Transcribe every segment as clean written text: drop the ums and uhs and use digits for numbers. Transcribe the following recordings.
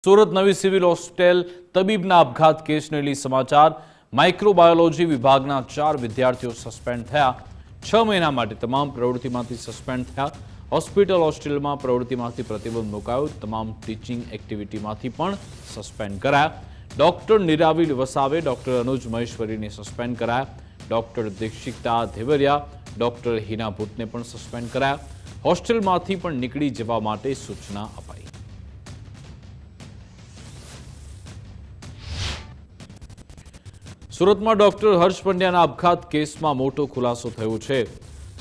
સુરત નવી civil hostel તબીબના આપઘાત કેસને લઈ સમાચાર। માઇક્રોબાયોલોજી વિભાગના 4 વિદ્યાર્થીઓ સસ્પેન્ડ થયા। 6 મહિના માટે તમામ પ્રવૃત્તિમાંથી સસ્પેન્ડ થયા। હોસ્પિટલ હોસ્ટેલમાં પ્રવૃત્તિમાંથી પ્રતિબંધ મુકાયો। તમામ ટીચિંગ એક્ટિવિટીમાંથી પણ સસ્પેન્ડ કરાયા। ડોક્ટર નિરાવિલ વસાવે, ડોક્ટર અનુજ મહેશ્વરીને સસ્પેન્ડ કરાયા। ડોક્ટર દીક્ષિતા ધેવરિયા, ડોક્ટર હિના ભૂતને પણ સસ્પેન્ડ કરાયા। હોસ્ટેલમાંથી પણ નીકળી જવા માટે સૂચના અપાઈ। સુરતમાં ડોક્ટર હર્ષ પંડ્યાના આપઘાત કેસમાં મોટો ખુલાસો થયો છે।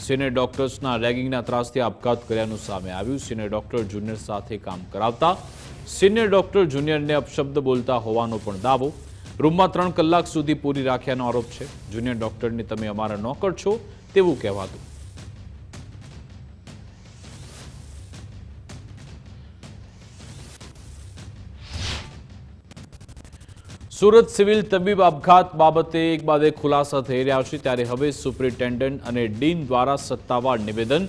સિનિયર ડોક્ટર્સના રેગિંગના ત્રાસથી આપઘાત કર્યાનું સામે આવ્યું। સિનિયર ડોક્ટર જુનિયર સાથે કામ કરાવતા સિનિયર ડોક્ટર જુનિયરને અપશબ્દ બોલતા હોવાનો પણ દાવો। રૂમમાં 3 કલાક સુધી પૂરી રાખ્યાનો આરોપ છે। જુનિયર ડોક્ટરને તમે અમારા નોકર છો તેવું કહેવાતું। સુરત સિવિલ તબીબ આપઘાત બાબતે એક બાદ એક ખુલાસા થઈ રહ્યા છે, ત્યારે હવે સુપ્રિન્ટેન્ડન્ટ અને ડીન દ્વારા સત્તાવાર નિવેદન।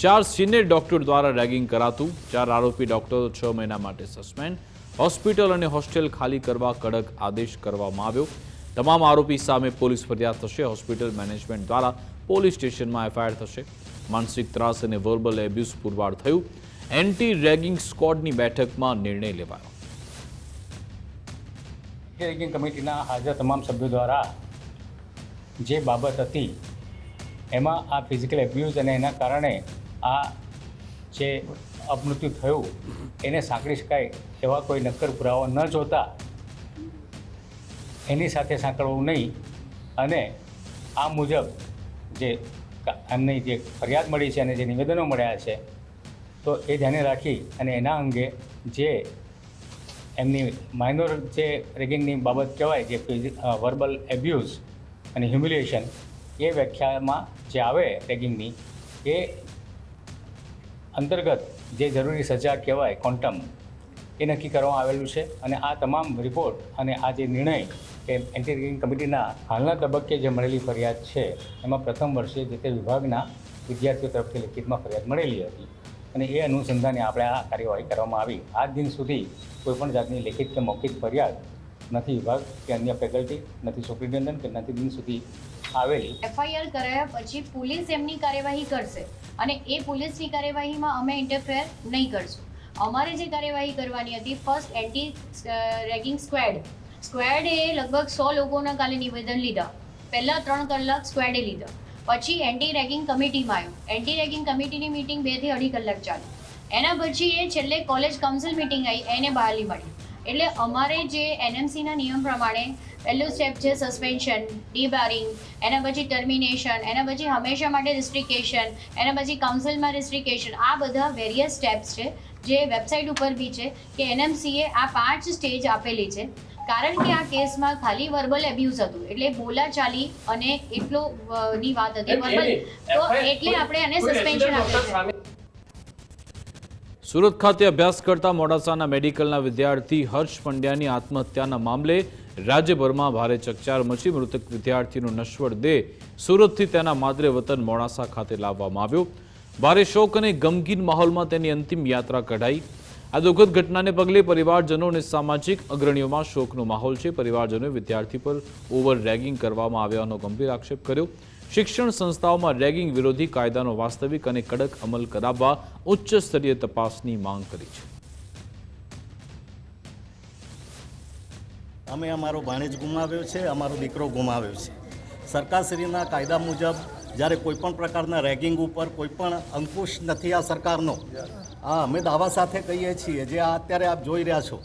4 સિનિયર ડોક્ટર દ્વારા રેગિંગ કરાતું। 4 આરોપી ડોક્ટરો 6 મહિના માટે સસ્પેન્ડ। હોસ્પિટલ અને હોસ્ટેલ ખાલી કરવા કડક આદેશ કરવામાં આવ્યો। તમામ આરોપી સામે પોલીસ ફરિયાદ થશે। હોસ્પિટલ મેનેજમેન્ટ દ્વારા પોલીસ સ્ટેશનમાં એફઆઈઆર થશે। માનસિક ત્રાસ અને વર્બલ એબ્યુઝ પુરવાર થયું। એન્ટી રેગિંગ સ્ક્વોડની બેઠકમાં નિર્ણય લેવાયો। રેગિંગ કમિટીના હાજર તમામ સભ્યો દ્વારા જે બાબત હતી એમાં આ ફિઝિકલ એબ્યુઝ અને એના કારણે આ જે અપમૃત્યુ થયું એને સાંકળી શકાય એવા કોઈ નક્કર પુરાવા ન જોતા એની સાથે સાંકળવું નહીં અને આ મુજબ જે એમની જે ફરિયાદ મળી છે અને જે નિવેદનો મળ્યા છે તો એ ધ્યાને રાખી અને એના અંગે જે એમની માઇનોર જે રેગિંગની બાબત કહેવાય, જે વર્બલ એબ્યુઝ અને હ્યુમિલિએશન, એ વ્યાખ્યામાં જે આવે રેગિંગની એ અંતર્ગત જે જરૂરી સજા કહેવાય ક્વોન્ટમ એ નક્કી કરવામાં આવેલું છે। અને આ તમામ રિપોર્ટ અને આ જે નિર્ણય કે એન્ટી રેગિંગ કમિટીના હાલના તબક્કે જે મળેલી ફરિયાદ છે એમાં પ્રથમ વર્ષે જે તે વિભાગના વિદ્યાર્થીઓ તરફથી લિખિતમાં ફરિયાદ મળેલી હતી અને એ અનુસંધાને આપણે આ કાર્યવાહી કરવામાં આવી। આજ દિન સુધી કોઈપણ જાતની લેખિત કે મૌખિક ફરિયાદ નથી વિભાગ કે અન્ય ફેકલ્ટી, નથી સુપ્રિન્ટેન્ડન્ટ કે નથી દિન સુધી આવેલી। એફઆઈઆર કરાયા પછી પોલીસ એમની કાર્યવાહી કરશે અને એ પોલીસની કાર્યવાહીમાં અમે ઇન્ટરફેર નહીં કરશું। અમારે જે કાર્યવાહી કરવાની હતી, ફર્સ્ટ એન્ટી રેગિંગ સ્ક્વેડે લગભગ 100 લોકોના કાલે નિવેદન લીધા। પહેલાં 3 કલાક સ્ક્વેડે લીધા, પછી એન્ટી રેગિંગ કમિટીમાં આવ્યું। એન્ટી રેગિંગ કમિટીની મિટિંગ 2 થી 2.5 કલાક ચાલી। એના પછી એ છેલ્લે કોલેજ કાઉન્સિલ મિટિંગ આવી, એને બહાલી મળી। એટલે અમારે જે એનએમસીના નિયમ પ્રમાણે પહેલું સ્ટેપ છે સસ્પેન્શન, ડીબારિંગ, એના પછી ટર્મિનેશન, એના પછી હંમેશા માટે રિસ્ટ્રિકેશન, એના પછી કાઉન્સિલમાં રિસ્ટ્રિકેશન। આ બધા વેરિયસ સ્ટેપ્સ છે જે વેબસાઇટ ઉપર બી છે કે એનએમસીએ આ 5 સ્ટેજ આપેલી છે। કારણ કે આ કેસમાં ખાલી વર્બલ એબ્યુઝ હતું, એટલે બોલાચાલી અને એટલો ની વાત હતી વર્બલ, તો એટલે આપણે એને સસ્પેન્શન આપ્યું છે। સુરત ખાતે અભ્યાસ કરતા મોડાસાના મેડિકલના વિદ્યાર્થી હર્ષ પંડ્યાની આત્મહત્યાના મામલે રાજ્યભરમાં ભારે ચકચાર મચી। મૃતક વિદ્યાર્થીનો નશ્વર દેહ સુરતથી તેના માદરે વતન મોડાસા ખાતે લાવવામાં આવ્યો। ભારે શોક અને ગમગીન માહોલમાં તેની અંતિમ યાત્રા કઢાઈ। આ દુઃખદ ઘટનાને પગલે પરિવારજનો અને સામાજિક અગ્રણીઓમાં શોકનો માહોલ છે। પરિવારજનોએ વિદ્યાર્થી પર ઓવર રેગિંગ કરવામાં આવ્યાનો ગંભીર આક્ષેપ કર્યો। શિક્ષણ સંસ્થાઓમાં રેગિંગ વિરોધી કાયદાનો વાસ્તવિક અને કડક અમલ કરાવવા ઉચ્ચ સ્તરીય તપાસની માંગ કરી છે। અમે અમારો ભાણેજ ગુમાવ્યો છે, અમારો દીકરો ગુમાવ્યો છે। સરકારશ્રીના કાયદા મુજબ જ્યારે કોઈપણ પ્રકારના રેગિંગ ઉપર કોઈપણ અંકુશ નથી આ સરકારનો। અમે દાવા સાથે કહીએ છીએ, જે અત્યારે આપ જોઈ રહ્યા છો,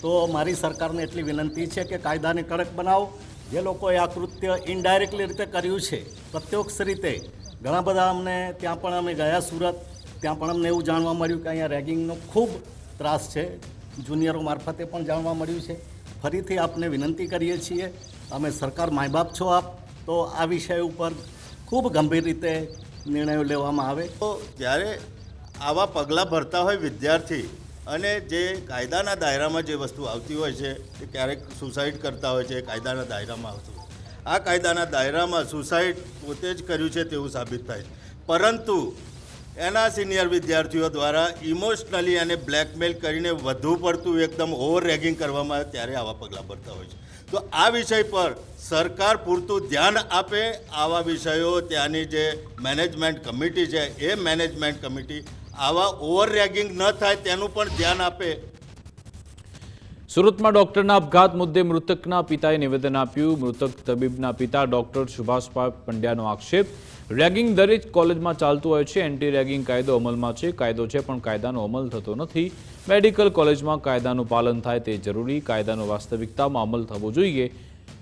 તો મારી સરકારને એટલી વિનંતી છે કે કાયદાને કડક બનાવો। જે લોકોએ આ કૃત્ય ઇનડાયરેક્ટલી રીતે કર્યું છે, પ્રત્યક્ષ રીતે ઘણા બધા અમને ત્યાં પણ અમે ગયા સુરત, ત્યાં પણ અમને એવું જાણવા મળ્યું કે અહીંયા રેગિંગનો ખૂબ ત્રાસ છે। જુનિયરો મારફતે પણ જાણવા મળ્યું છે। ફરીથી આપને વિનંતી કરીએ છીએ, અમે સરકાર માય બાપ છો આપ, તો આ વિષય ઉપર ખૂબ ગંભીર રીતે નિર્ણયો લેવામાં આવે। તો જ્યારે આવા પગલાં ભરતા હોય વિદ્યાર્થી અને જે કાયદાના દાયરામાં જે વસ્તુ આવતી હોય છે એ ક્યારેક સુસાઇડ કરતા હોય છે, કાયદાના દાયરામાં આવતું હોય। આ કાયદાના દાયરામાં સુસાઇડ પોતે જ કર્યું છે તેવું સાબિત થાય, પરંતુ એના સિનિયર વિદ્યાર્થીઓ દ્વારા ઇમોશનલી અને બ્લેકમેલ કરીને વધુ પડતું એકદમ ઓવર રેગિંગ કરવામાં આવે ત્યારે આવા પગલાં ભરતા હોય છે. તો આ વિષય પર સરકાર પૂરતું ધ્યાન આપે, આવા વિષયો ત્યાંની જે મેનેજમેન્ટ કમિટી છે એ મેનેજમેન્ટ કમિટી આવા ઓવર રેગિંગ ન થાય તેનું પણ ધ્યાન આપે. સુરતમાં ડોક્ટરના આપઘાત મુદ્દે મૃતકના પિતાએ નિવેદન આપ્યું. મૃતક તબીબના પિતા ડોક્ટર સુભાષભાઈ પંડ્યાનો આક્ષેપ, રેગિંગ દરેક કોલેજમાં ચાલતું હોય છે. એન્ટી રેગિંગ કાયદો અમલમાં છે. કાયદો છે પણ કાયદાનો અમલ થતો નથી. મેડિકલ કોલેજમાં કાયદાનું પાલન થાય તે જરૂરી. કાયદાનો વાસ્તવિકતામાં અમલ થવો જોઈએ.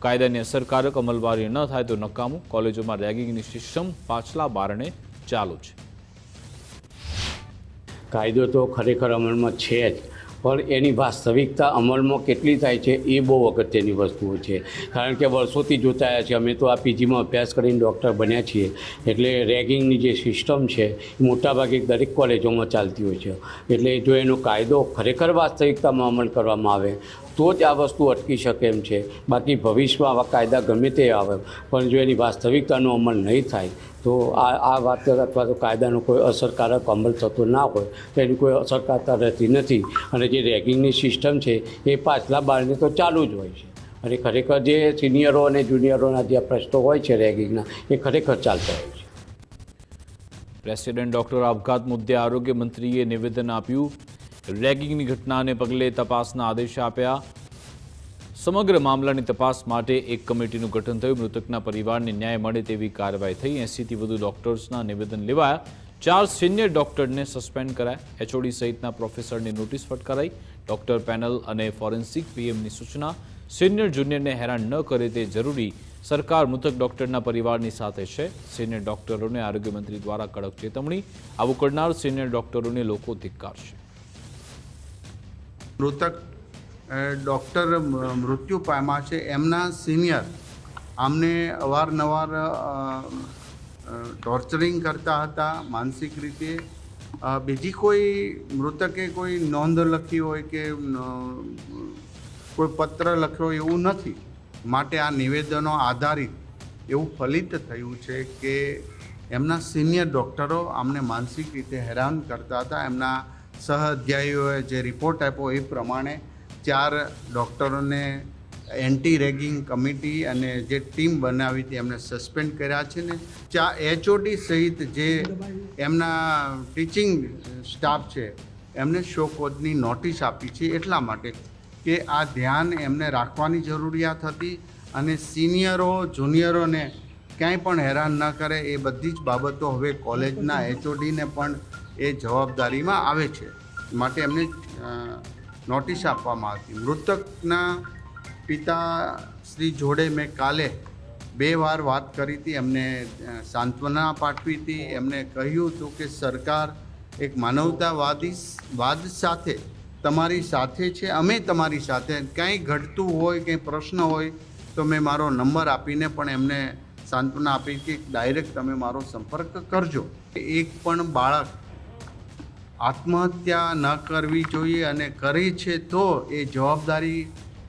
કાયદાની અસરકારક અમલવારી ન થાય તો નકામું. કોલેજોમાં રેગિંગની સિસ્ટમ પાછલા બારણે ચાલુ છે. કાયદો તો ખરેખર અમલમાં છે જ, પણ એની વાસ્તવિકતા અમલમાં કેટલી થાય છે એ બહુ અગત્યની વસ્તુઓ છે. કારણ કે વર્ષોથી જોતા આવ્યા છે, અમે તો આ પીજીમાં અભ્યાસ કરીને ડૉક્ટર બન્યા છીએ, એટલે રેગિંગની જે સિસ્ટમ છે એ મોટાભાગે દરેક કોલેજોમાં ચાલતી હોય છે. એટલે જો એનો કાયદો ખરેખર વાસ્તવિકતામાં અમલ કરવામાં આવે તો જ આ વસ્તુ અટકી શકે એમ છે. બાકી ભવિષ્યમાં આવા કાયદા ગમે તે આવે, પણ જો એની વાસ્તવિકતાનો અમલ નહીં થાય તો આ વાત અથવા તો કાયદાનો કોઈ અસરકારક અમલ થતો ના હોય તો એની કોઈ અસરકારતા રહેતી નથી. અને જે રેગિંગની સિસ્ટમ છે એ પાછલા બારણે તો ચાલુ જ હોય છે. અને ખરેખર જે સિનિયરો અને જુનિયરોના જે પ્રશ્નો હોય છે રેગિંગના, એ ખરેખર ચાલતા હોય છે. પ્રેસિડેન્ટ ડોક્ટર આપઘાત મુદ્દે આરોગ્ય મંત્રીએ નિવેદન આપ્યું. રેગિંગની ઘટનાને પગલે તપાસના આદેશ આપ્યા. સમગ્ર મામલાની તપાસ માટે એક કમિટીનું ગઠન થયું. મૃતકના પરિવારને ન્યાય મળે તેવી કાર્યવાહી થઈ. 80થી વધુ ડોક્ટર્સના નિવેદન લેવાયા. 4 સિનિયર ડોક્ટરને સસ્પેન્ડ કરાયા. એચઓડી સહિતના પ્રોફેસરની નોટિસ ફટકારાઈ. ડોક્ટર પેનલ અને ફોરેન્સિક પીએમની સૂચના, સિનિયર જુનિયરને હેરાન ન કરે તે જરૂરી. સરકાર મૃતક ડોક્ટરના પરિવારની સાથે છે. સિનિયર ડોક્ટરોને આરોગ્ય મંત્રી દ્વારા કડક ચેતવણી. આવું કરનાર સિનિયર ડોક્ટરોને લોકો ધિક્કારશે. મૃતક ડૉક્ટર મૃત્યુ પામ્યા છે, એમના સિનિયર આમને અવારનવાર ટોર્ચરિંગ કરતા હતા માનસિક રીતે. બીજી કોઈ મૃતકે કોઈ નોંધ લખી હોય કે કોઈ પત્ર લખ્યો એવું નથી. માટે આ નિવેદનો આધારિત એવું ફલિત થયું છે કે એમના સિનિયર ડૉક્ટરો આમને માનસિક રીતે હેરાન કરતા હતા. એમના સહઅધ્યાયીઓએ જે રિપોર્ટ આપ્યો એ પ્રમાણે 4 ડૉક્ટરોને એન્ટી રેગિંગ કમિટી અને જે ટીમ બનાવી હતી એમને સસ્પેન્ડ કર્યા છે ને એચઓડી સહિત જે એમના ટીચિંગ સ્ટાફ છે એમને શોકોઝની નોટિસ આપી છે. એટલા માટે કે આ ધ્યાન એમને રાખવાની જરૂરિયાત હતી અને સિનિયરો જુનિયરોને ક્યાંય પણ હેરાન ન કરે એ બધી જ બાબતો હવે કોલેજના એચઓડીને પણ એ જવાબદારીમાં આવે છે. માટે એમને નોટિસ આપવામાં હતી. મૃતકના પિતા શ્રી જોડે મેં કાલે 2 વાર વાત કરી હતી. એમને સાંત્વના પાઠવી હતી. એમને કહ્યું હતું કે સરકાર એક માનવતાવાદ સાથે તમારી સાથે છે, અમે તમારી સાથે. કંઈ ઘટતું હોય, કંઈ પ્રશ્ન હોય તો મેં મારો નંબર આપીને પણ એમને સાંત્વના આપી કે ડાયરેક્ટ તમે મારો સંપર્ક કરજો. એક પણ બાળક આત્મહત્યા ન કરવી જોઈએ અને કરી છે તો એ જવાબદારી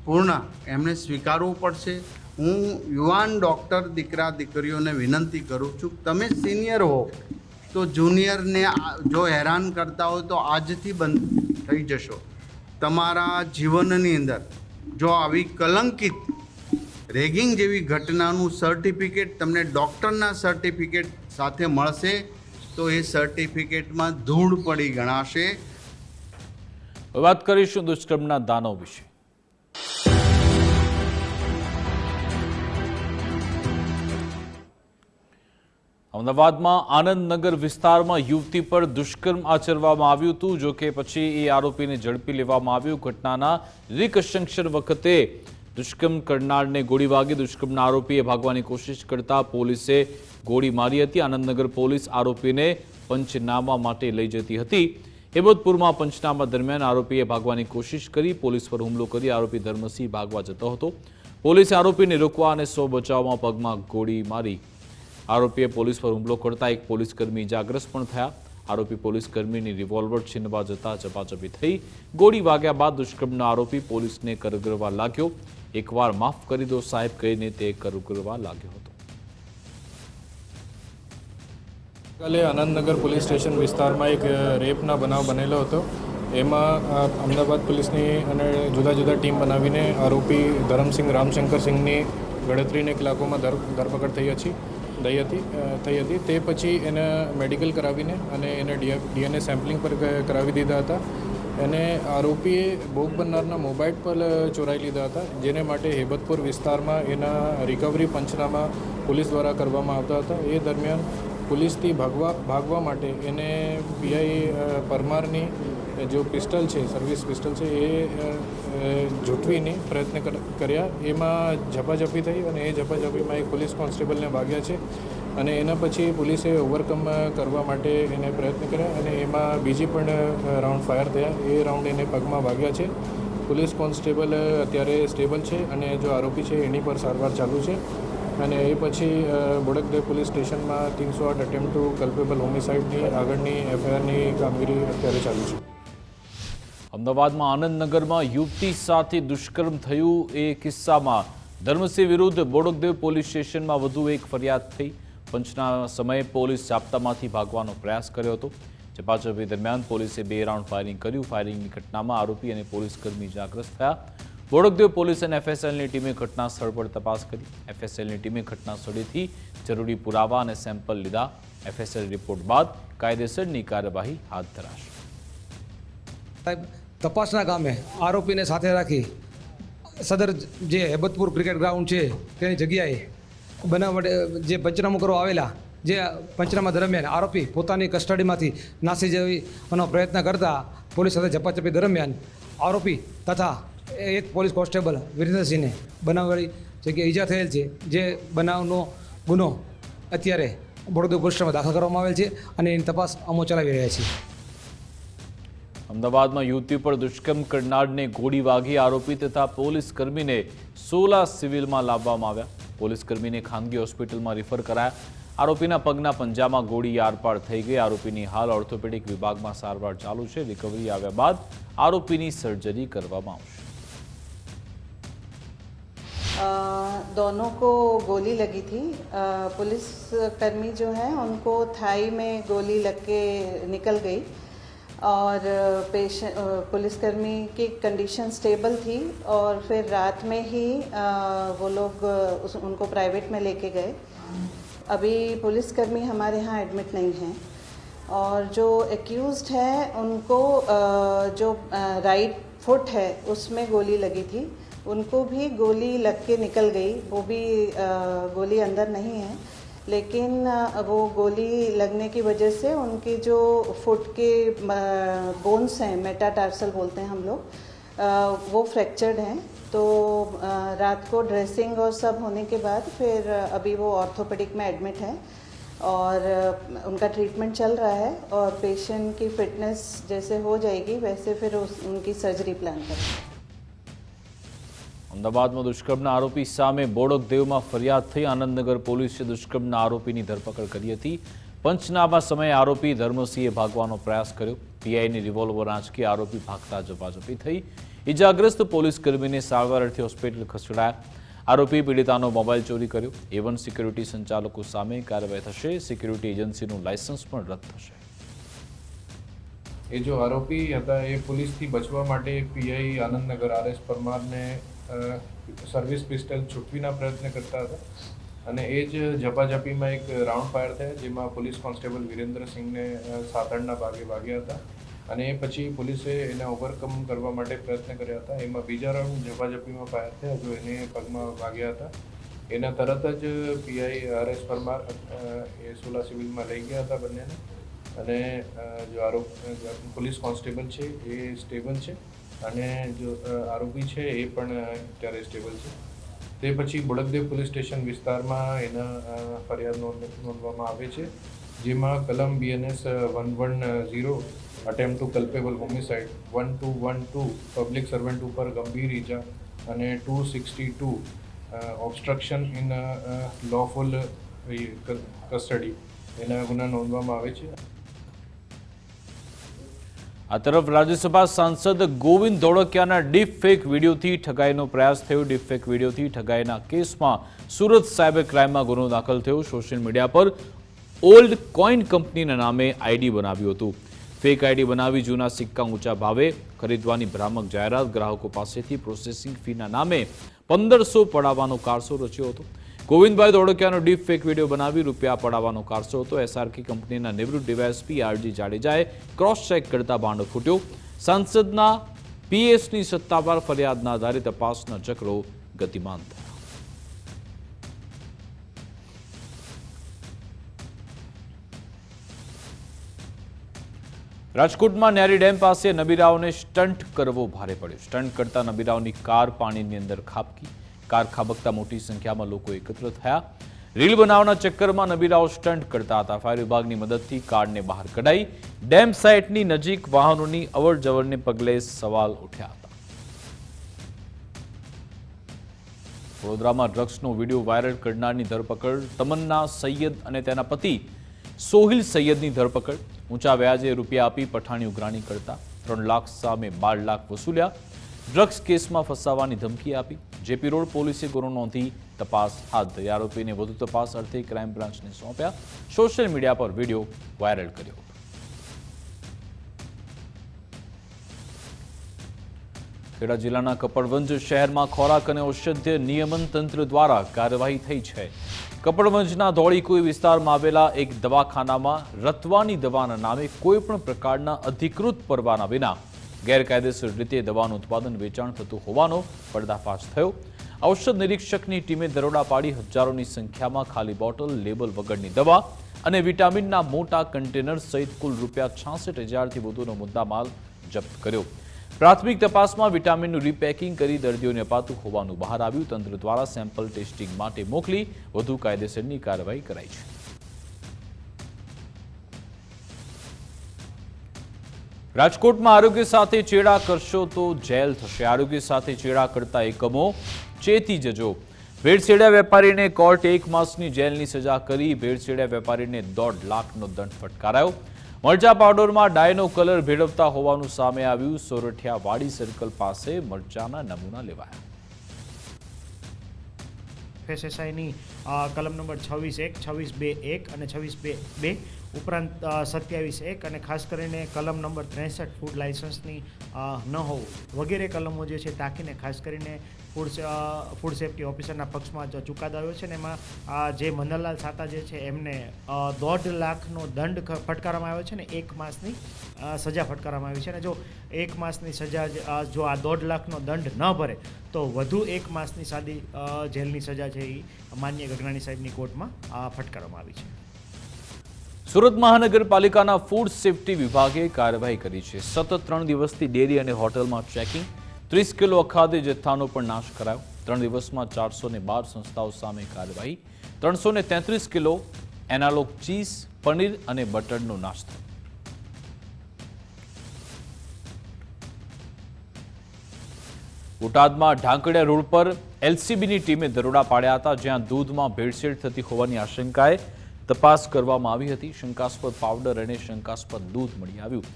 પૂર્ણ એમને સ્વીકારવું પડશે. હું યુવાન ડૉક્ટર દીકરા દીકરીઓને વિનંતી કરું છું, તમે સિનિયર હો તો જુનિયરને જો હેરાન કરતા હોય તો આજથી બંધ થઈ જશો. તમારા જીવનની અંદર જો આવી કલંકિત રેગિંગ જેવી ઘટનાનું સર્ટિફિકેટ તમને ડૉક્ટરના સર્ટિફિકેટ સાથે મળશે તો એ સર્ટિફિકેટમાં ધૂળ પડી ગણાશે. વાત કરીશું દુષ્કર્મના દાનવ વિશે. અમદાવાદમાં આનંદનગર વિસ્તારમાં યુવતી પર દુષ્કર્મ આચરવામાં આવ્યું હતું. જોકે પછી એ આરોપીને ઝડપી લેવામાં આવ્યો. ઘટનાના રિકન્સ્ટ્રક્શન વખતે દુષ્કર્મ કરનારને ગોળી વાગી. દુષ્કર્મના આરોપીએ ભાગવાની કોશિશ કરતા પોલીસે ગોળી મારી હતી. આનંદનગર પોલીસ આરોપીને પંચનામા માટે લઈ જતી હતી. હેબતપુરમાં પંચનામા દરમિયાન આરોપીએ ભાગવાની કોશિશ કરી. પોલીસ પર હુમલો કરી આરોપી ધર્મસિંહ ભાગવા જતો હતો. પોલીસે આરોપીને રોકવા અને સ્વ બચાવમાં પગમાં ગોળી મારી. આરોપીએ પોલીસ પર હુમલો કરતા એક પોલીસકર્મી ઇજાગ્રસ્ત પણ થયા. આરોપી પોલીસકર્મીની રિવોલ્વર છીનવા જતા ઝપાઝપી થઈ. ગોળી વાગ્યા બાદ દુષ્કર્મનો આરોપી પોલીસને કરગરવા લાગ્યો. એકવાર માફ કરી દો સાહેબ કહીને તે કરગરવા લાગ્યો હતો. કાલે આનંદનગર પોલીસ સ્ટેશન વિસ્તારમાં એક રેપના બનાવ બનેલો હતો. એમાં અમદાવાદ પોલીસની અને જુદા જુદા ટીમ બનાવીને આરોપી ધરમસિંહ રામશંકરસિંહની ગણતરીને કલાકોમાં ધરપકડ થઈ હતી. તે પછી એને મેડિકલ કરાવીને અને એને DNA સેમ્પલિંગ પર કરાવી દીધા હતા. એને આરોપીએ ભોગ બનનારના મોબાઈલ પર ચોરાઈ લીધા હતા, જેને માટે હેબતપુર વિસ્તારમાં એના રિકવરી પંચનામા પોલીસ દ્વારા કરવામાં આવતા હતા. એ દરમિયાન પોલીસથી ભાગવા માટે એને પીઆઈ પરમારની जो पिस्टल है सर्विस पिस्टल है ये झूठवीने प्रयत्न कर्या. एमां झपाझपी थई अने ए झपाझपीमां एक पोलीस कोन्स्टेबल ने भाग्या छे अने एना पछी पोलीसे ओवरकम करवा माटे एने प्रयत्न कर्या अने एमां बीजी पण राउंड फायर थया. ए राउंड एने पगमां भाग्या छे. पोलीस कोन्स्टेबल अत्यारे स्टेबल है अने जो आरोपी है एनी पर सारवार चालू है અને એ પછી બોડકદેવ પોલીસ સ્ટેશનમાં 308 અટેમ્પ્ટ ટુ કલ્પેબલ હોમિસાઇડની આગળની એફઆઈઆરની કામગીરી અત્યારે ચાલુ છે. અમદાવાદમાં આનંદનગરમાં યુવતી સાથે દુષ્કર્મ થયું. એ કિસ્સામાં ધર્મસિંહ વિરુદ્ધ બોડકદેવ પોલીસ સ્ટેશનમાં વધુ એક ફરિયાદ થઈ. પંચના સમયે પોલીસ જાપ્તામાંથી ભાગવાનો પ્રયાસ કર્યો હતો. ઝપાઝપી દરમિયાન પોલીસે 2 રાઉન્ડ ફાયરિંગ કર્યું. ફાયરિંગની ઘટનામાં આરોપી અને પોલીસકર્મી ઇજાગ્રસ્ત થયા. બોડકદેવ પોલીસ અને FSLની ટીમે ઘટના સ્થળ પર તપાસ કરી. FSLની ટીમે ઘટના સ્થળેથી જરૂરી પુરાવા અને સેમ્પલ લીધા. FSL રિપોર્ટ બાદ કાયદેસરની કાર્યવાહી હાથ ધરાશે. તપાસના કામે આરોપીને સાથે રાખી સદર જે હેબતપુર ક્રિકેટ ગ્રાઉન્ડ છે તેની જગ્યાએ બનાવવા માટે જે પંચનામું કરવા આવેલા, જે પંચનામા દરમિયાન આરોપી પોતાની કસ્ટડીમાંથી નાસી જવાનો પ્રયત્ન કરતા પોલીસ સાથે ઝપાઝપી દરમિયાન આરોપી તથા એક પોલીસ કોન્સ્ટેબલ વિરેન્દ્રસિંહને બનાવવાળી જગ્યાએ ઈજા થયેલ છે. જે બનાવનો ગુનો અત્યારે બોડકદેવ પોલીસ સ્ટેશનમાં દાખલ કરવામાં આવેલ છે અને એની તપાસ અમો ચલાવી રહ્યા છીએ. અમદાવાદમાં યુવતી પર દુષ્કર્મ કરનારને ગોળી વાગી. આરોપી તથા પોલીસકર્મીને સોલા સિવિલમાં લાવવામાં આવ્યા. પોલીસકર્મીને ખાનગી હોસ્પિટલમાં રિફર કરાયા. આરોપીના પગના પંજામાં ગોળી આરપાર થઈ ગઈ. આરોપીની હાલ ઓર્થોપેડિક વિભાગમાં સારવાર ચાલુ છે. રિકવરી આવ્યા બાદ આરોપીની સર્જરી કરવામાં આવશે. दोनों को गोली लगी थी. पुलिस कर्मी जो हैं उनको थाई में गोली लग के निकल गई और पुलिसकर्मी की कंडीशन स्टेबल थी और फिर रात में ही वो लोग उनको प्राइवेट में लेके गए. अभी पुलिसकर्मी हमारे यहाँ एडमिट नहीं हैं और जो एक्यूज्ड है उनको जो राइट फुट है उसमें गोली लगी थी. उनको भी गोली लग के निकल गई. वो भी गोली अंदर नहीं है, लेकिन वो गोली लगने की वजह से उनकी जो फुट के बोन्स हैं, मेटाटार्सल बोलते हैं हम लोग, वो फ्रैक्चर्ड हैं. तो रात को ड्रेसिंग और सब होने के बाद फिर अभी वो ऑर्थोपेडिक में एडमिट है और उनका ट्रीटमेंट चल रहा है और पेशेंट की फिटनेस जैसे हो जाएगी वैसे फिर उनकी सर्जरी प्लान करेंगे. અમદાવાદમાં દુષ્કર્મના આરોપી સામે બોડકદેવમાં ફરિયાદ થઈ. આનંદનગર પોલીસે દુષ્કર્મના આરોપીની ધરપકડ કરી હતી. પંચનામા સમયે આરોપી ધર્મસિંહે ભાગવાનો પ્રયાસ કર્યો. પીઆઈની રિવોલ્વર આંચકી આરોપી ભાગતા ઝપાઝપી થઈ. ઇજાગ્રસ્ત પોલીસકર્મીને સારવાર અર્થે હોસ્પિટલ ખસેડાયા. આરોપી પીડિતાનો મોબાઈલ ચોરી કર્યો. A1 સિક્યુરિટી સંચાલકો સામે કાર્યવાહી થશે. સિક્યુરિટી એજન્સીનું લાયસન્સ પણ રદ થશે. એ જો આરોપી હતા એ પોલીસથી બચવા માટે પીઆઈ આનંદનગર RS પરમારને સર્વિસ પિસ્ટલ છૂટવીના પ્રયત્ન કરતા હતા અને એ જ ઝપાઝપીમાં એક રાઉન્ડ ફાયર થયા, જેમાં પોલીસ કોન્સ્ટેબલ વિરેન્દ્રસિંહને સાથળના ભાગે વાગ્યા હતા અને એ પછી પોલીસે એને ઓવરકમ કરવા માટે પ્રયત્ન કર્યા હતા. એમાં બીજા રાઉન્ડ ઝપાઝપીમાં ફાયર થયા, જો એને પગમાં વાગ્યા હતા. એના તરત જ પીઆઈ RS પરમાર એ સોલા સિવિલમાં લઈ ગયા હતા બંનેને અને જો પોલીસ કોન્સ્ટેબલ છે એ સ્ટેબલ છે અને જો આરોપી છે એ પણ અત્યારે સ્ટેબલ છે. તે પછી બોડકદેવ પોલીસ સ્ટેશન વિસ્તારમાં એના ફરિયાદ નોંધવામાં આવે છે, જેમાં કલમ BNS 110 attempt to culpable homicide, 1212 public servant ઉપર ગંભીર ઈજા અને 262 ઓબ્સ્ટ્રક્શન ઇન લોફુલ કસ્ટડી એના ગુના નોંધવામાં આવે છે. આ તરફ રાજ્યસભા સાંસદ ગોવિંદ ધોળકિયાના ડીપ ફેક વિડીયોથી ઠગાઈનો પ્રયાસ થયો. ડીપ ફેક વિડીયોથી ઠગાઈના કેસમાં સુરત સાયબર ક્રાઇમમાં ગુનો દાખલ થયો. સોશિયલ મીડિયા પર ઓલ્ડ કોઈન કંપનીના નામે આઈડી બનાવ્યું હતું. ફેક આઈડી બનાવી જૂના સિક્કા ઊંચા ભાવે ખરીદવાની ભ્રામક જાહેરાત, ગ્રાહકો પાસેથી પ્રોસેસિંગ ફીના નામે 1500 પડાવવાનો કારસો રચ્યો હતો. ગોવિંદભાઈ ધોળકિયાનો ડીપ ફેક વિડીયો બનાવી રૂપિયા પડાવવાનો કારસો હતો. એસઆરકે કંપનીના નિવૃત્ત ડીવાયએસપી આરજી જાડેજાએ ક્રોસ ચેક કરતા ભાંડો ફૂટ્યો. સાંસદના પીએસની સત્તાવાર ફરિયાદના આધારે તપાસના ચક્રો ગતિમાન થયા. રાજકોટમાં ન્યારી ડેમ પાસે નબીરાઓને સ્ટન્ટ કરવો ભારે પડ્યો. સ્ટન્ટ કરતા નબીરાઓની કાર પાણીની અંદર ખાબકી. કાર ખાબકતા મોટી સંખ્યામાં લોકો એકત્ર થયા. રીલ બનાવવાના ચક્કરમાં નબીરાઓ સ્ટન્ટ કરતા હતા. ફાયર વિભાગની મદદથી કારને બહાર કઢાઈ. ડેમ સાઇટની નજીક વાહનોની અવરજવરને પગલે સવાલ ઉઠ્યા હતા. વડોદરામાં ડ્રગ્સનો વિડીયો વાયરલ કરનારની ધરપકડ. તમન્ના સૈયદ અને તેના પતિ સોહિલ સૈયદની ધરપકડ. ઊંચા વ્યાજે રૂપિયા આપી પઠાણી ઉઘરાણી કરતા 3 લાખ સામે 12 લાખ વસૂલ્યા. ડ્રગ્સ કેસમાં ફસાવાની ધમકી આપી. જેપી રોડ પોલીસે ગુનો નોંધી તપાસ હાથ ધરી. આરોપીને વધુ તપાસ અર્થે ક્રાઇમ બ્રાન્ચને સોંપ્યા. સોશિયલ મીડિયા પર વિડીયો વાયરલ કર્યો. ખેડા જિલ્લાના કપડવંજ શહેરમાં ખોરાક અને ઔષધ્ય નિયમન તંત્ર દ્વારા કાર્યવાહી થઈ છે. કપડવંજના ધોળીકુઈ વિસ્તારમાં આવેલા એક દવાખાનામાં રતવાની દવાના નામે કોઈપણ પ્રકારના અધિકૃત પરવાના વિના ગેરકાયદેસર રીતે દવાનું ઉત્પાદન વેચાણ થતું હોવાનો પર્દાફાશ થયો. ઔષધ નિરીક્ષકની ટીમે દરોડા પાડી હજારોની સંખ્યામાં ખાલી બોટલ, લેબલ વગરની દવા અને વિટામિનના મોટા કન્ટેનર સહિત કુલ રૂપિયા 66,000થી વધુનો મુદ્દામાલ જપ્ત કર્યો. પ્રાથમિક તપાસમાં વિટામિનનું રીપેકિંગ કરી દર્દીઓને અપાતું હોવાનું બહાર આવ્યું. તંત્ર દ્વારા સેમ્પલ ટેસ્ટિંગ માટે મોકલી વધુ કાયદેસરની કાર્યવાહી કરાઈ છે. રાજકોટમાં આરોગ્ય સાથે ચેડા કરશો તો જેલ થશે. આરોગ્ય સાથે ચેડા કરતા એકમો ચેતી જજો. ભેળસેળિયા વેપારીને કોર્ટે 1 માસની જેલની સજા કરી. ભેળસેળિયા વેપારીને 1.5 લાખનો દંડ ફટકારાયો. મરચા પાવડરમાં ડાયનો કલર ભેળવતા હોવાનું સામે આવ્યું. સોરઠિયા વાડી સર્કલ પાસે મરચાના નમૂના લેવાયા. FSSAIની કલમ નંબર 26(1), 26(2)(1) અને 26(2)(2 ઉપરાંત 27(1) અને ખાસ કરીને કલમ નંબર 63 ફૂડ લાયસન્સની ન હોવું વગેરે કલમો જે છે ટાંકીને ખાસ કરીને ફૂડ સેફ્ટી ઓફિસરના પક્ષમાં ચુકાદો આવ્યો છે. ને એમાં જે મનહરલાલ સાતા જે છે એમને 1.5 લાખનો દંડ ફટકારવામાં આવ્યો છે ને 1 માસની સજા ફટકારવામાં આવી છે. અને જો 1 માસની સજા જો આ 1.5 લાખનો દંડ ન ભરે તો વધુ 1 માસની સાદી જેલની સજા છે એ માન્ય ગગનાણી સાહેબની કોર્ટમાં ફટકારવામાં આવી છે. સુરત મહાનગરપાલિકાના ફૂડ સેફ્ટી વિભાગે કાર્યવાહી કરી છે. સતત 3 દિવસથી ડેરી અને હોટલમાં ચેકિંગ. 30 કિલો અખાદ્ય જથ્થાનો પણ નાશ કરાયો. 3 દિવસમાં 412 સંસ્થાઓ સામે કાર્યવાહી. 333 કિલો એનાલોગ ચીઝ, પનીર અને બટરનો નાશ થયો. બોટાદમાં ઢાંકડિયા રોડ પર એલસીબીની ટીમે દરોડા પાડ્યા હતા, જ્યાં દૂધમાં ભેળસેળ થતી હોવાની આશંકાએ તપાસ કરવામાં આવી હતી. શંકાસ્પદ પાવડર અને શંકાસ્પદ દૂધ મળી આવ્યું.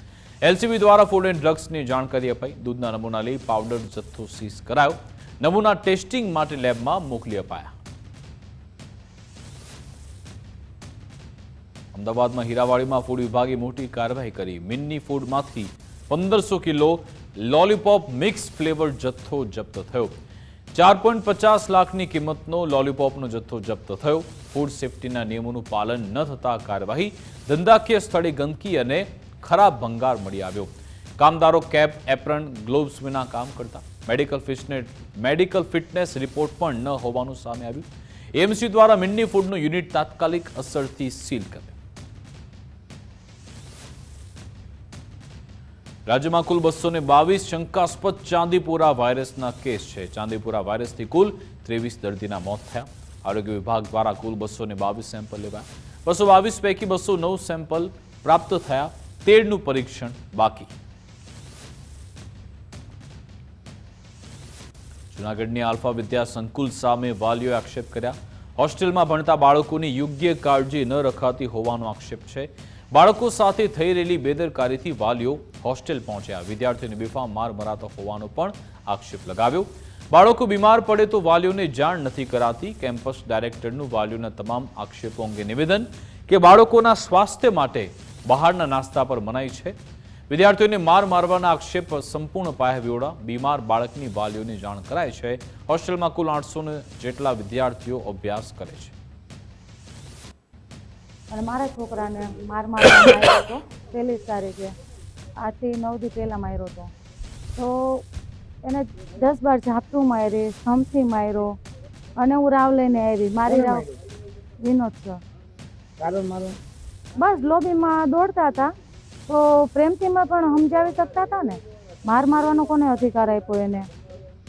એલસીબી દ્વારા ફૂડ એન્ડ ડ્રગ્સની જાણકારી અપાઈ. દૂધના નમૂના લઈ પાવડર જથ્થો સીઝ કરાયો. નમૂના ટેસ્ટિંગ માટે લેબમાં મોકલી અપાયા. અમદાવાદમાં હીરાવાડીમાં ફૂડ વિભાગે મોટી કાર્યવાહી કરી. મિની ફૂડમાંથી 1500 કિલો લોલીપોપ મિક્સ ફ્લેવર જથ્થો જપ્ત થયો. 4.50 લાખની કિંમતનો લોલીપોપનો જથ્થો જપ્ત થયો. ફૂડ સેફ્ટીના નિયમોનું પાલન ન થતા કાર્યવાહી. ધંધાકીય સ્થળે ગંદકી અને ખરાબ ભંગાર મળી આવ્યો. કામદારો કેપ, એપ્રન, ગ્લોવ્સ વિના કામ કરતા. મેડિકલ ફિટનેસ રિપોર્ટ પણ ન હોવાનું સામે આવ્યું. એમસી દ્વારા મિની ફૂડનું યુનિટ તાત્કાલિક અસરથી સીલ કર્યું. રાજ્યમાં કુલ 222 શંકાસ્પદ ચાંદીપુરા વાયરસના કેસ છે. ચાંદીપુરા વાયરસથી કુલ 23 દર્દીના મોત થયા. આરોગ્ય વિભાગ દ્વારા કુલ 222 સેમ્પલ લેવાયા. 222 પૈકી 209 સેમ્પલ પ્રાપ્ત થયા. 13નું પરીક્ષણ બાકી. જૂનાગઢની આલ્ફા વિદ્યા સંકુલ સામે વાલીઓએ આક્ષેપ કર્યા. હોસ્ટેલમાં ભણતા બાળકોની યોગ્ય કાળજી ન રખાતી હોવાનો આક્ષેપ છે. બાળકો સાથે થઈ રહેલી બેદરકારીથી વાલીઓ હોસ્ટેલ પહોંચ્યા. વિદ્યાર્થીઓને બેફામ માર મરાતો હોવાનો પણ આક્ષેપ લગાવ્યો. બાળકો બીમાર પડે તો વાલીઓને જાણ નથી કરાતી. કેમ્પસ ડાયરેક્ટરનું વાલીઓના તમામ આક્ષેપો અંગે નિવેદન. કે બાળકોના સ્વાસ્થ્ય માટે બહારના નાસ્તા પર મનાઈ છે. વિદ્યાર્થીઓને મારવાના આક્ષેપ સંપૂર્ણ પાયે વિહોણા. બીમાર બાળકની વાલીઓને જાણ કરાય છે. હોસ્ટેલમાં કુલ 800 જેટલા વિદ્યાર્થીઓ અભ્યાસ કરે છે. અને મારા છોકરાને મારવામાં આવ્યો હતો 1 તારીખે, આજથી 9 દી પહેલાં માર્યો હતો. તો એને 10-12 ઝાપટું મારી, સમથી માર્યો અને હું રાવ લઈને આવી. મારી રાવ વિનોદ છે. બસ લોબીમાં દોડતા હતા તો પ્રેમથી મેં પણ સમજાવી શકતા હતા ને. મારવાનો કોને અધિકાર આપ્યો એને?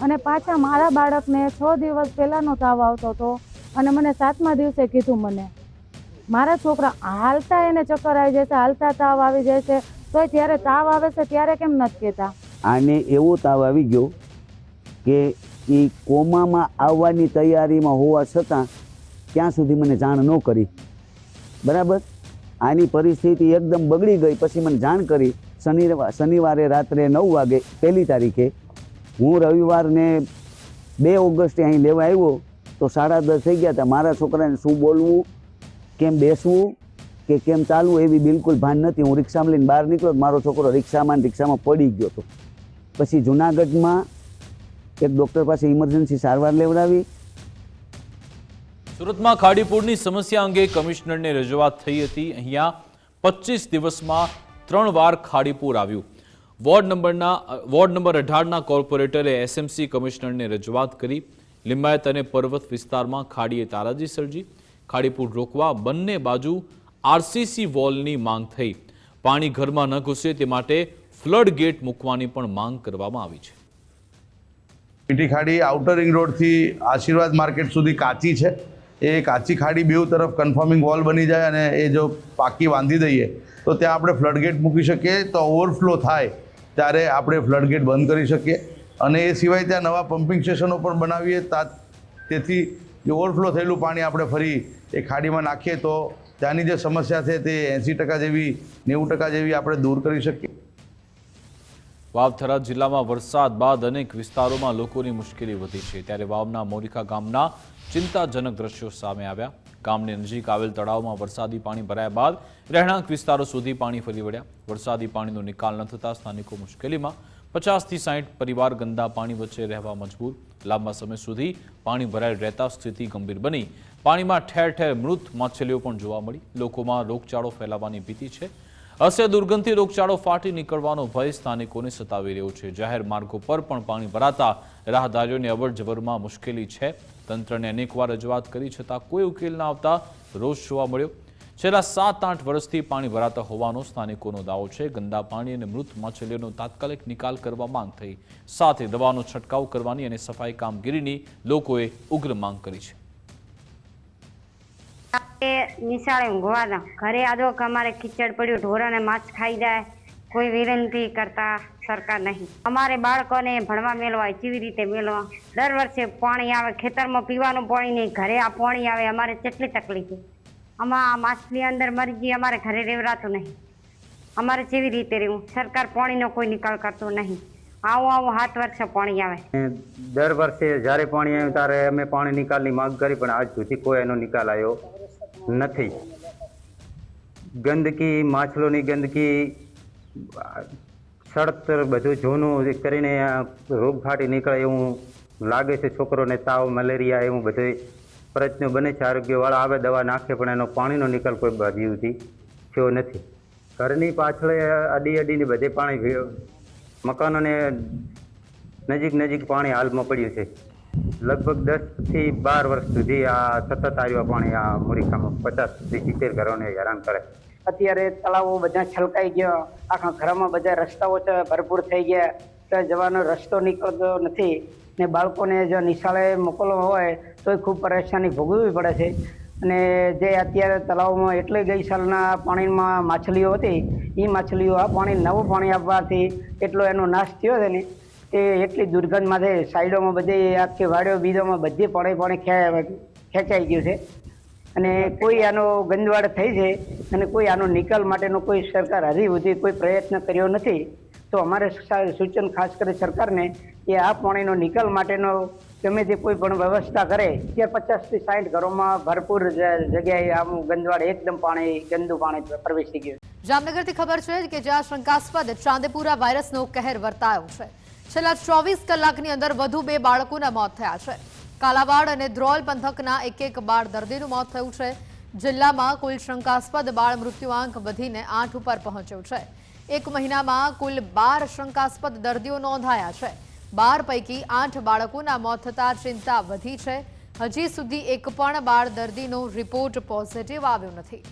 અને પાછા મારા બાળકને 6 દિવસ પહેલાંનો તાવ આવતો હતો અને મને 7મા દિવસે કીધું મને. મારા છોકરા હાલતા એને ચક્કર આવી જાય છે, હાલતા તાવ આવી જાય છે, તો જ્યારે તાવ આવે છે ત્યારે કેમ નથી કહેતા? આને એવો તાવ આવી ગયો કે એ કોમામાં આવવાની તૈયારીમાં હોવા છતાં ત્યાં સુધી મને જાણ ન કરી. બરાબર, આની પરિસ્થિતિ એકદમ બગડી ગઈ. પછી મને જાણ કરી શનિવારે રાત્રે 9 વાગે 1 તારીખે. હું રવિવારને 2 ઓગસ્ટે અહીં લેવા આવ્યો તો 10:30 થઈ ગયા હતા. મારા છોકરાને શું બોલવું, કેમ બેસવું કે કેમ ચાલવું એવી બિલકુલ ભાન નથી. હું રિક્ષામાં લઈને બહાર નીકળ્યો, મારો છોકરો રિક્ષામાં પડી ગયો હતો. પછી જુનાગઢમાં એક ડૉક્ટર પાસે ઇમરજન્સી સારવાર લેવડાવી. સુરતમાં ખાડીપુરની સમસ્યા અંગે કમિશનરને રજૂઆત થઈ હતી. અહીંયા 25 દિવસમાં 3 વાર ખાડીપુર આવ્યું. વોર્ડ નંબર 18ના કોર્પોરેટરે એસએમસી કમિશનરને રજૂઆત કરી. લિંબાયત અને પર્વત વિસ્તારમાં ખાડીએ તારાજી સર્જી. ખાડીપુર રોકવા બંને બાજુ આરસીસી વોલની માંગ થઈ. પાણી ઘરમાં ન ઘૂસે તે માટે ફ્લડ ગેટ મૂકવાની પણ માંગ કરવામાં આવી છે. મીઠી ખાડી આઉટર રિંગ રોડથી આશીર્વાદ માર્કેટ સુધી કાચી છે. એ કાચી ખાડી બેઉ તરફ કન્ફર્મિંગ વોલ બની જાય અને એ જો પાકી બાંધી દઈએ તો ત્યાં આપણે ફ્લડ ગેટ મૂકી શકીએ. તો ઓવરફ્લો થાય ત્યારે આપણે ફ્લડ ગેટ બંધ કરી શકીએ. અને એ સિવાય ત્યાં નવા પમ્પિંગ સ્ટેશનો પણ બનાવીએ. તેથી જે ઓવરફ્લો થયેલું પાણી આપણે ફરી એ ખાડીમાં નાખીએ તો ત્યાંની જે સમસ્યા છે તે 80% જેવી 90% જેવી આપણે દૂર કરી શકીએ. વાવ-થરાદ જિલ્લામાં વરસાદ બાદ અનેક વિસ્તારોમાં લોકોની મુશ્કેલી વધી છે. ત્યારે વાવના મોરીખા ગામના ચિંતાજનક દ્રશ્યો સામે આવ્યા. ગામની નજીક આવેલ તળાવમાં વરસાદી પાણી ભરાયા બાદ રહેણાંક વિસ્તારો સુધી પાણી ફરી વળ્યા. વરસાદી પાણીનો નિકાલ ન થતાં સ્થાનિકો મુશ્કેલીમાં. 50થી 60 પરિવાર ગંદા પાણી વચ્ચે રહેવા મજબૂર. લાંબા સમય સુધી પાણી ભરાઈ રહેતા સ્થિતિ ગંભીર બની. પાણીમાં ઠેર ઠેર મૃત માછલીઓ પણ જોવા મળી. લોકોમાં રોગચાળો ફેલાવાની ભીતિ છે. અસહ્ય દુર્ગંધથી રોગચાળો ફાટી નીકળવાનો ભય સ્થાનિકોને સતાવી રહ્યો છે. જાહેર માર્ગો પર પણ પાણી ભરાતા રાહદારીઓને અવરજવરમાં મુશ્કેલી છે. તંત્રને અનેકવાર રજૂઆત કરી છતાં કોઈ ઉકેલ ન આવતા રોષ જોવા મળ્યો. છેલ્લા 7-8 વર્ષથી પાણી ભરાતા હોવાનો સ્થાનિકોનો દાવો છે. ગંદા પાણી અને મૃત માછલીઓનો તાત્કાલિક નિકાલ કરવા માંગ થઈ. સાથે દવાનો છંટકાવ કરવાની અને સફાઈ કામગીરીની લોકોએ ઉગ્ર માંગ કરી છે. નિશાળે ઊંઘવાના ઘરે આદો કે અમારે ખીચડ પડ્યું, ઢોરાને માછ ખાઈ જાય, કોઈ વિનંતી કરતા સરકાર નહીં. અમારે બાળકોને ભણવા મેળવાય કેવી રીતે મેળવા? દર વર્ષે પાણી આવે, ખેતરમાં પીવાનું પાણી નહીં, ઘરે આ પાણી આવે. અમારે કેટલી તકલીફ છે. આમાં માછલી અંદર મરી ગઈ, અમારે ઘરે રહેવરાતું નહીં. અમારે કેવી રીતે રહેવું? સરકાર પાણીનો કોઈ નિકાલ કરતો નહીં. આવું 7 વર્ષે પાણી આવે. દર વર્ષે જ્યારે પાણી આવ્યું ત્યારે અમે પાણી નિકાલની માંગ કરી, પણ આજ સુધી કોઈ એનો નિકાલ આવ્યો નથી. ગંદકી, માછલોની ગંદકી, સડતર બધું જૂનું કરીને રોગ ફાટી નીકળે એવું લાગે છે. છોકરોને તાવ, મલેરિયા એવું બધું પ્રશ્નો બને છે. આરોગ્યવાળા આવે, દવા નાખે, પણ એનો પાણીનો નિકાલ કોઈ બાજુથી થયો નથી. ઘરની પાછળ અડીને બધે પાણી, મકાનોને નજીક પાણી હાલમાં પડ્યું છે. લગભગ 10થી 12 વર્ષ સુધી આ સતત આવ્યું પાણી આ મોરીખામાં 50થી 70 ઘરોને હેરાન કરે. અત્યારે તળાવો બધા છલકાઈ ગયા, આખા ઘરમાં બધા રસ્તાઓ ભરપૂર થઈ ગયા, તો જવાનો રસ્તો નીકળતો નથી ને બાળકોને જો નિશાળે મોકલવા હોય તો ખૂબ પરેશાની ભોગવવી પડે છે. અને જે અત્યારે તળાવમાં એટલે ગઈ સાલના પાણીમાં માછલીઓ હતી, એ માછલીઓ આ પાણી નવું પાણી આપવાથી એટલો એનો નાશ થયો છે ને તે એટલી દુર્ગંધમાં છે. સાઈડોમાં બધે આખી વાડીઓ બીજોમાં બધી પાણી ખેંચાઈ ગયું છે અને કોઈ આનો ગંદવાડ થઈ છે અને કોઈ આનો નિકાલ માટેનો કોઈ સરકાર હજી સુધી કોઈ પ્રયત્ન કર્યો નથી. તો અમારે સૂચન ખાસ કરી સરકારને કે આ પાણીનો નિકાલ માટેનો ગમે તે કોઈ પણ વ્યવસ્થા કરે કે 50 થી 60 ઘરોમાં ભરપૂર જગ્યાએ આમ ગંદવાડ એકદમ ગંદુ પાણી પ્રવેશી ગયું. જામનગરથી ખબર છે કે જ્યાં શંકાસ્પદ ચાંદીપુરા વાયરસનો કહેર વર્તાયો છે. છેલ્લા 24 કલાકની અંદર વધુ 2 બાળકોના મોત થયા છે. કાલાવાડ અને ધ્રોલ પંથકના એક બાળ દર્દીનું મોત થયું છે. જિલ્લામાં કુલ શંકાસ્પદ બાળ મૃત્યુઆંક વધીને 8 ઉપર પહોંચ્યો છે. એક મહિનામાં કુલ 12 શંકાસ્પદ દર્દીઓ નોંધાયા છે. 12 પૈકી 8 બાળકોના મોત થતા ચિંતા વધી છે. હજી સુધી એક પણ બાળ દર્દીનો રિપોર્ટ પોઝિટિવ આવ્યો નથી.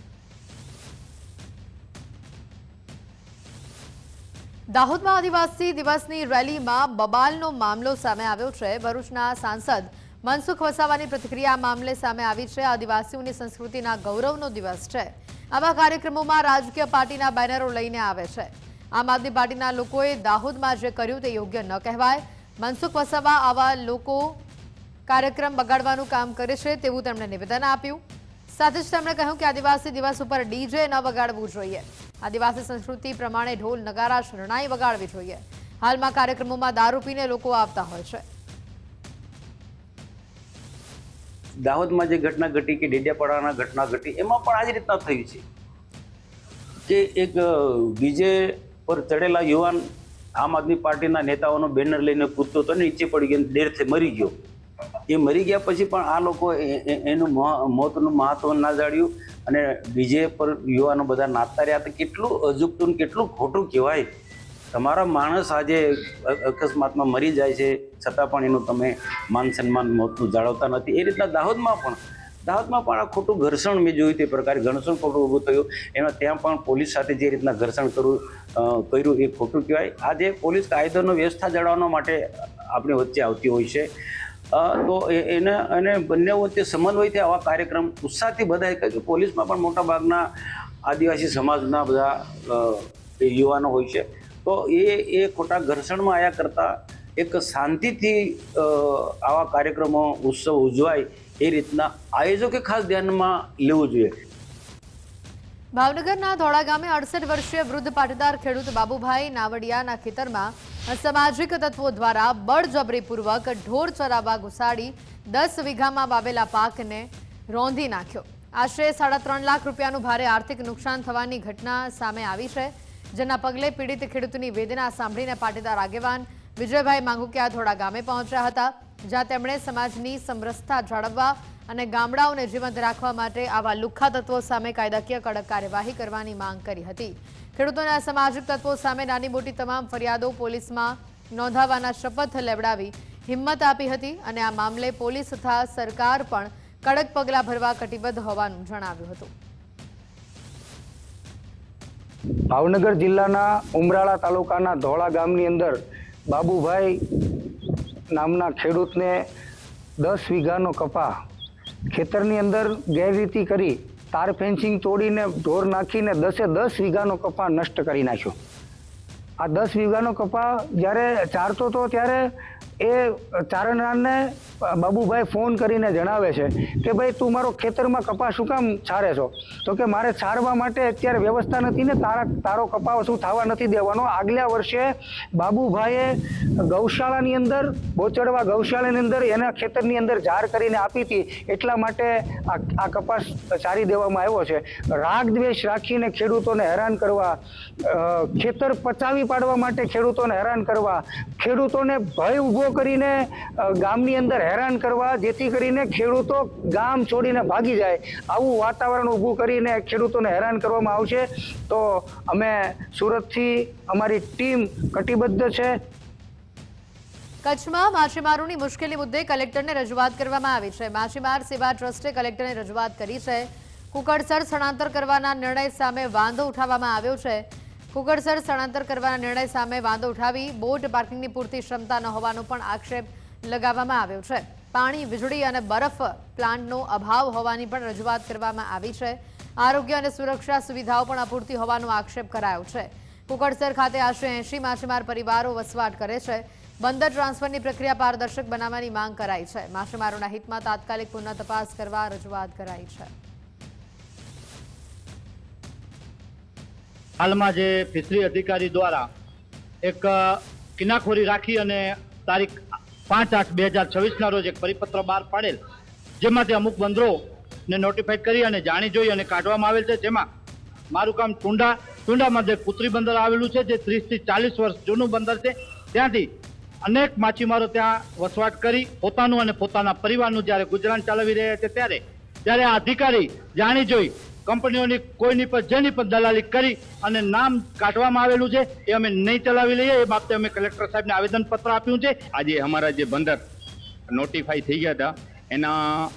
દાહોદમાં આદિવાસી દિવસની રેલીમાં બબાલનો મામલો સામે આવ્યો છે. ભરૂચના સાંસદ મનસુખ વસાવાની પ્રતિક્રિયા મામલે સામે આવી છે. આદિવાસીઓની સંસ્કૃતિના ગૌરવનો દિવસ છે. આવા કાર્યક્રમોમાં રાજકીય પાર્ટીના બેનરો લઈને આવે છે. આમ આદમી પાર્ટીના લોકોએ દાહોદમાં જે કર્યું તે યોગ્ય ન કહેવાય. મનસુખ વસાવા આવા લોકો કાર્યક્રમ બગાડવાનું કામ કરે છે તેવું તેમણે નિવેદન આપ્યું. સાથે જ તેમણે કહ્યું કે આદિવાસી દિવસ ઉપર ડીજે ન વગાડવું જોઈએ. આદિવાસી સંસ્કૃતિ પ્રમાણે ઢોલ નગારા શરણાઈ વગાડવી જોઈએ. હાલમાં કાર્યક્રમોમાં દારૂ પીને લોકો આવતા હોય છે. દાહોદમાં જે ઘટના ઘટી કે ડેડિયાપાડાના ઘટના ઘટી એમાં પણ આ જ રીતના થયું છે કે એક ડીજે પર ચડેલા યુવાન આમ આદમી પાર્ટીના નેતાઓનો બેનર લઈને કૂદતો હતો ને નીચે પડી ગયો, દેરથી મરી ગયો. એ મરી ગયા પછી પણ આ લોકો એનું મોતનું મહત્વ ના જાળ્યું અને ડીજે પર યુવાનો બધા નાચતા રહ્યા. તો કેટલું અજુગતું કેટલું ખોટું કહેવાય. તમારા માણસ આજે અકસ્માતમાં મરી જાય છે છતાં પણ એનું તમે માન સન્માન મોતનું જાળવતા નથી. એ રીતના દાહોદમાં પણ આ ખોટું ઘર્ષણ મેં જોયું તે પ્રકારે ઘર્ષણ ખોટું ઊભું થયું. એમાં ત્યાં પણ પોલીસ સાથે જે રીતના ઘર્ષણ કર્યું એ ખોટું કહેવાય. આજે પોલીસ કાયદોનો વ્યવસ્થા જાળવવા માટે આપણી વચ્ચે આવતી હોય છે. તો એને બંને વચ્ચે સમન્વયથી આવા કાર્યક્રમ ઉત્સાહથી બધાએ કહ્યું કે પોલીસમાં પણ મોટા ભાગના આદિવાસી સમાજના બધા યુવાનો હોય છે. તો એ ખોટા ઘર્ષણમાં આવ્યા કરતાં એક શાંતિથી આવા કાર્યક્રમો ઉત્સવ ઉજવાય એ રીતના આયોજકે ખાસ ધ્યાનમાં લેવું જોઈએ. ભાવનગરના ધોળા ગામે 68 વર્ષીય વૃદ્ધ પાટીદાર ખેડૂત બાબુભાઈ નાવડિયાના ખેતરમાં અસામાજિક તત્વો દ્વારા બળજબરીપૂર્વક ઢોર ચરાવવા ઘુસાડી 10 વીઘામાં વાવેલા પાકને રોંધી નાખ્યો. આશરે 3.5 લાખ રૂપિયાનું ભારે આર્થિક નુકસાન થવાની ઘટના સામે આવી છે. જેના પગલે પીડિત ખેડૂતની વેદના સાંભળીને પાટીદાર આગેવાન વિજયભાઈ માંગુકિયા ધોળા ગામે પહોંચ્યા હતા. જ્યાં તેમણે સમાજની સમરસતા જાળવવા અને ગામડાઓને જીવંત રાખવા માટે આવા લુખ્ખા તત્વો સામે કાયદાકીય કડક કાર્યવાહી કરવાની માંગ કરી હતી. ખેડૂતોને અસામાજિક તત્વો સામે નાની મોટી તમામ ફરિયાદો પોલીસમાં નોંધાવવાના શપથ લેવડાવી હિંમત આપી હતી અને આ મામલે પોલીસ તથા સરકાર પણ કડક પગલાં ભરવા કટિબદ્ધ હોવાનું જણાવ્યું હતું. ભાવનગર જિલ્લાના ઉમરાળા તાલુકાના ધોળા ગામની અંદર બાબુભાઈ નામના ખેડૂતને 10 વીઘાનો કપા ખેતરની અંદર ગેરરીતિ કરી તાર ફેન્સિંગ તોડીને ઢોર નાખીને 10 વીઘાનો કપા નષ્ટ કરી નાખ્યો. આ 10 વીઘાનો કપા જ્યારે ચારતો હતો ત્યારે એ ચારણને બાબુભાઈ ફોન કરીને જણાવે છે કે ભાઈ તું મારો ખેતરમાં કપા શું કામ છારે છો? તો કે મારે છારવા માટે અત્યારે વ્યવસ્થા નથી ને તારો કપા શું થવા નથી દેવાનો. આગલા વર્ષે બાબુભાઈએ ગૌશાળાની અંદર બોચડવા ગૌશાળાની અંદર એના ખેતરની અંદર જાર કરીને આપી હતી. એટલા માટે આ કપાસ ચારી દેવામાં આવ્યો છે. રાગ દ્વેષ રાખીને ખેડૂતોને હેરાન કરવા, ખેતર પચાવી પાડવા માટે ખેડૂતોને હેરાન કરવા, ખેડૂતોને ભય ઊભો કરીને ગામની અંદર હેરાન કરવા, જેથી કરીને ખેડૂતો ગામ છોડીને ભાગી જાય, આવું વાતાવરણ ઊભું કરીને ખેડૂતોને હેરાન કરવામાં આવશે. તો અમે સુરતથી અમારી ટીમ કટિબદ્ધ છે. કચ્છમાં માછીમારોની મુશ્કેલી મુદ્દે કલેક્ટરને રજૂઆત કરવામાં આવી છે. માછીમાર સેવા ટ્રસ્ટે કલેક્ટરને રજૂઆત કરી છે. કુકડસર સ્થળાંતર કરવાના નિર્ણય સામે વાંધો ઉઠાવવામાં આવ્યો છે. કુકડસર સ્થળાંતર કરવાના નિર્ણય સામે વાંધો ઉઠાવી બોટ પાર્કિંગની પૂરતી ક્ષમતા ન હોવાનો પણ આક્ષેપ લગાવવામાં આવ્યો છે. પાણી, વીજળી અને બરફ પ્લાન્ટનો અભાવ હોવાની પણ રજૂઆત કરવામાં આવી છે. આરોગ્ય અને સુરક્ષા સુવિધાઓ પણ અપૂરતી હોવાનો આક્ષેપ કરાયો છે. કુકડસર ખાતે આશરે 80 માછીમાર પરિવારો વસવાટ કરે છે. બંદર ટ્રાન્સફરની પ્રક્રિયા પારદર્શક બનાવવાની માંગ કરાઈ છે. માછીમારોના હિતમાં તાત્કાલિક પુનઃ તપાસ કરવા રજૂઆત કરાઈ છે. હાલમાં જે ફિશરી અધિકારી દ્વારા એક કિનાખોરી રાખી અને તારીખ 5/8/2026ના રોજ એક પરિપત્ર બહાર પાડેલ, જેમાંથી અમુક બંદરોને નોટિફાઈડ કરી અને જાણી જોઈ અને કાઢવામાં આવેલ છે. જેમાં મારું ગામ ટુંડામાં જે પુત્રી બંદર આવેલું છે, જે 30 થી 40 વર્ષ જૂનું બંદર છે. ત્યાંથી અનેક માછીમારો ત્યાં વસવાટ કરી પોતાનું અને પોતાના પરિવારનું જ્યારે ગુજરાન ચલાવી રહ્યા છે, ત્યારે આ અધિકારી જાણી જોઈ કંપનીઓની કોઈની પર જેની પર દલાલી કરી અને નામ કાઢવામાં આવેલું છે, એ અમે નહીં ચલાવી લઈએ. એ બાબતે અમે કલેક્ટર સાહેબને આવેદનપત્ર આપ્યું છે. આજે અમારા જે બંદર નોટિફાઈ થઈ ગયા હતા એના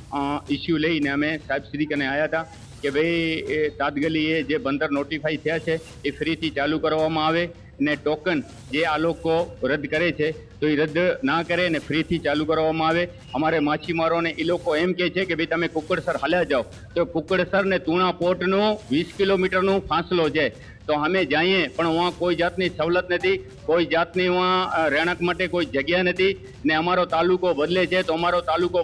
ઇસ્યુ લઈને અમે સાહેબશ્રી કને આવ્યા હતા કે ભાઈ એ તાત્કાલિક એ જે બંદર નોટિફાઈ થયા છે એ ફરીથી ચાલુ કરવામાં આવે ને ટોકન જે આ લોકો રદ કરે છે તો એ રદ ના કરે ને ફરીથી ચાલુ કરવામાં આવે. અમારે માછીમારોને એ લોકો એમ કહે છે કે ભાઈ તમે કુકડસર હાલ્યા જાઓ, તો કુકડસર ને તુણા પોર્ટનો 20 કિલોમીટરનો ફાસલો છે. તો અમે જઈએ પણ વहाँ કોઈ જાતની સવલત નથી, કોઈ જાતની વहाँ રહેણાંક માટે કોઈ જગ્યા નથી ને અમારો તાલુકો બદલે છે તો અમારો તાલુકો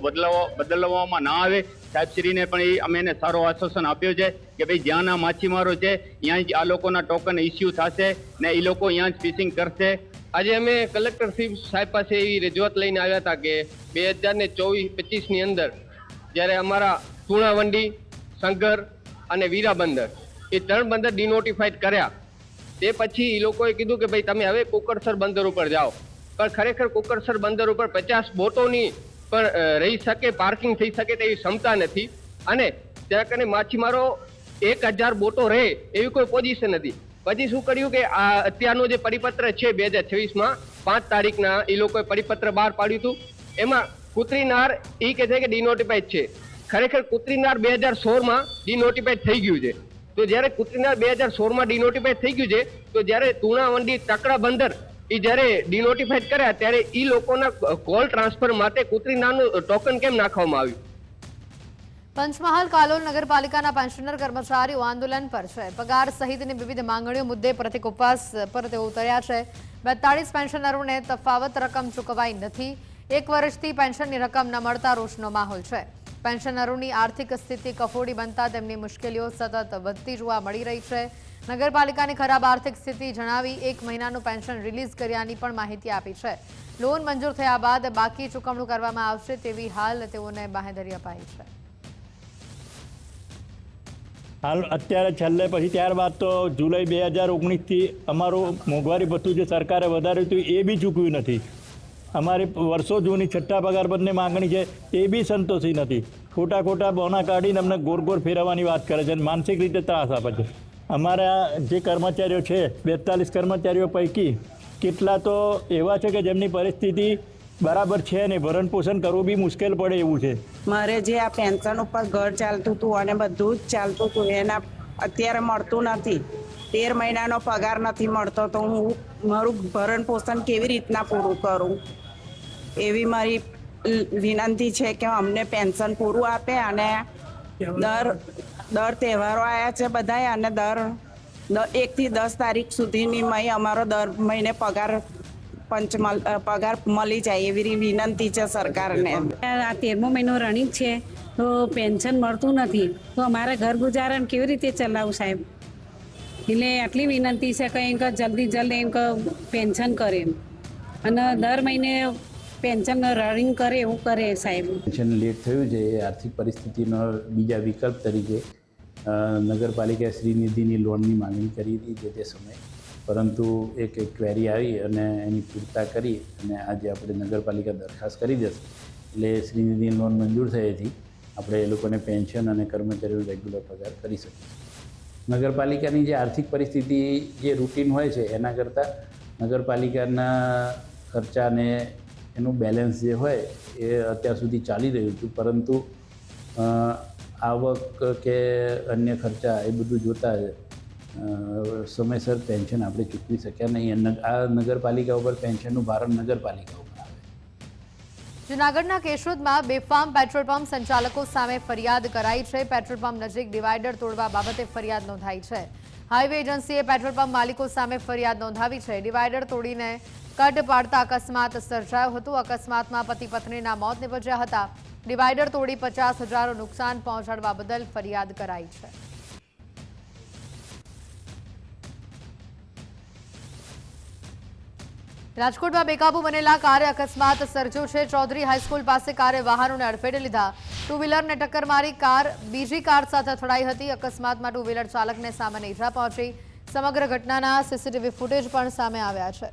બદલવામાં ના આવે. સાહેબશ્રીને પણ એ અમે એને સારો આશ્વાસન આપ્યો છે કે ભાઈ જ્યાંના માછીમારો છે ત્યાં જ આ લોકોના ટોકન ઇસ્યુ થશે ને એ લોકો ત્યાં જ ફિશિંગ કરશે. આજે અમે કલેક્ટર સાહેબ પાસે એવી રજૂઆત લઈને આવ્યા હતા કે 2024-25ની અંદર જ્યારે અમારા તુણાવંડી, સંગર અને વીરા બંદર એ 3 બંદર ડિનોટિફાઈડ કર્યા, તે પછી એ લોકોએ કીધું કે ભાઈ તમે હવે કુકડસર બંદર ઉપર જાઓ. પણ ખરેખર કુકડસર બંદર ઉપર 50 બોટોની પણ રહી શકે, પાર્કિંગ થઈ શકે તેવી ક્ષમતા નથી અને ત્યાં કને માછીમારો 1000 બોટો રહે એવી કોઈ પોઝિશન નથી. પછી શું કર્યું કે આ અત્યારનો જે પરિપત્ર છે 2026માં 5 તારીખના એ લોકોએ પરિપત્ર બહાર પાડ્યું હતું. એમાં કુતરીનાર એ કહે છે કે ડિનોટિફાઈડ છે. ખરેખર કુતરીનાર 2016માં ડિનોટિફાઈડ થઈ ગયું છે. તો જ્યારે કુતરીનાર 2016માં ડિનોટિફાઈડ થઈ ગયું છે તો જ્યારે તુણાવંડી તકડા બંદર એ જ્યારે ડિનોટિફાઈડ કર્યા ત્યારે એ લોકોના કોલ ટ્રાન્સફર માટે કુતરીનારનું ટોકન કેમ નાખવામાં આવ્યું? પંચમહાલ કાલોલ નગરપાલિકાના પેન્શનર કર્મચારીઓ આંદોલન પર છે. પગાર સહિતની વિવિધ માંગણીઓ મુદ્દે પ્રતિક ઉપવાસ પર તેઓ ઉતર્યા છે. 42 પેન્શનરોને તફાવત રકમ ચૂકવાઈ નથી. 1 વર્ષથી પેન્શનની રકમ ન મળતા રોષનો માહોલ છે. પેન્શનરોની આર્થિક સ્થિતિ કફોડી બનતા તેમની મુશ્કેલીઓ સતત વધતી જોવા મળી રહી છે. નગરપાલિકાની ખરાબ આર્થિક સ્થિતિ જણાવી 1 મહિનાનું પેન્શન રિલીઝ કર્યાની પણ માહિતી આપી છે. લોન મંજૂર થયા બાદ બાકી ચૂકવણું કરવામાં આવશે તેવી હાલ તેઓને બાંહેધરી અપાઈ છે. હાલ અત્યારે છેલ્લે પછી ત્યારબાદ તો જુલાઈ 2019થી અમારું મોંઘવારી ભથ્થું જે સરકારે વધાર્યું હતું એ બી ચૂકવ્યું નથી. અમારી વર્ષો જૂની છઠ્ઠા પગાર બંધની માંગણી છે એ બી સંતોષી નથી. ખોટા બોના કાઢીને અમને ગોળ ફેરવવાની વાત કરે છે અને માનસિક રીતે ત્રાસ આપે છે. અમારા જે કર્મચારીઓ છે 42 કર્મચારીઓ પૈકી કેટલા તો એવા છે કે જેમની પરિસ્થિતિ બરાબર છે નહીં, ભરણ પોષણ કરવું બી મુશ્કેલ પડે એવું છે. મારે જે આ પેન્શન ઉપર ઘર ચાલતું હતું અને બધું જ ચાલતું હતું એના અત્યારે મળતું નથી. 13 મહિનાનો પગાર નથી મળતો તો હું મારું ભરણ પોષણ કેવી રીતના પૂરું કરું એવી મારી વિનંતી છે કે અમને પેન્શન પૂરું આપે અને દર તહેવારો આવ્યા છે બધાય અને 1 થી 10 તારીખ સુધીની અમારો દર મહિને પગાર મળી જાય એવી વિનંતી છે સરકારને. આ 13મો મહિનો રનિંગ છે તો પેન્શન મળતું નથી તો અમારે ઘર ગુજારણ કેવી રીતે ચલાવવું સાહેબ? એટલે આટલી વિનંતી છે કે એમ જલ્દી એમ પેન્શન કરે અને દર મહિને પેન્શન રનિંગ કરે એવું કરે સાહેબ. પેન્શન લેટ થયું છે એ આર્થિક પરિસ્થિતિનો બીજા વિકલ્પ તરીકે નગરપાલિકાએ શ્રીનિધિની લોનની માંગણી કરી હતી તે સમયે, પરંતુ એક ક્વેરી આવી અને એની પૂરતા કરી અને આજે આપણે નગરપાલિકા દરખાસ્ત કરી દેશે એટલે શ્રીનિધિની લોન મંજૂર થયેથી આપણે એ લોકોને પેન્શન અને કર્મચારીઓ રેગ્યુલર પગાર કરી શકીએ. નગરપાલિકાની જે આર્થિક પરિસ્થિતિ જે રૂટીન હોય છે એના કરતાં નગરપાલિકાના ખર્ચાને એનું બેલેન્સ જે હોય એ અત્યાર સુધી ચાલી રહ્યું હતું, પરંતુ આવક કે અન્ય ખર્ચા એ બધું જોતાં સમયસર પેન્શન આપણે ચૂકવી શક્યા નહીં. આ નગરપાલિકા ઉપર પેન્શનનું ભારણ નગરપાલિકા ઉપર આવે. જૂનાગઢના કેશોદમાં બેફામ પેટ્રોલ પંપ સંચાલકો સામે ફરિયાદ કરાઈ છે. પેટ્રોલ પંપ નજીક ડિવાઈડર તોડવા બાબતે ફરિયાદ નોંધાઈ છે. હાઈવે એજન્સીએ પેટ્રોલ પંપ માલિકો સામે ફરિયાદ નોંધાવી છે. ડિવાઈડર તોડીને કટ પાડતા અકસ્માત સર્જાયો હતો. અકસ્માતમાં પતિ પત્નીના મોત નિપજ્યા હતા. ડિવાઈડર તોડી 50,000 નુકસાન પહોંચાડવા બદલ ફરિયાદ કરાઈ છે. રાજકોટમાં બેકાબુ બનેલા કારે અકસ્માત સર્જ્યો છે. ચૌધરી હાઈસ્કૂલ પાસે કારે વાહનોને અડફેટે લીધા. ટુ વ્હીલરને ટક્કર મારી કાર બીજી કાર સાથે અથડાઈ હતી. અકસ્માતમાં ટુ વ્હીલર ચાલકને સામાન્ય ઈજા પહોંચી. સમગ્ર ઘટનાના સીસીટીવી ફૂટેજ પણ સામે આવ્યા છે.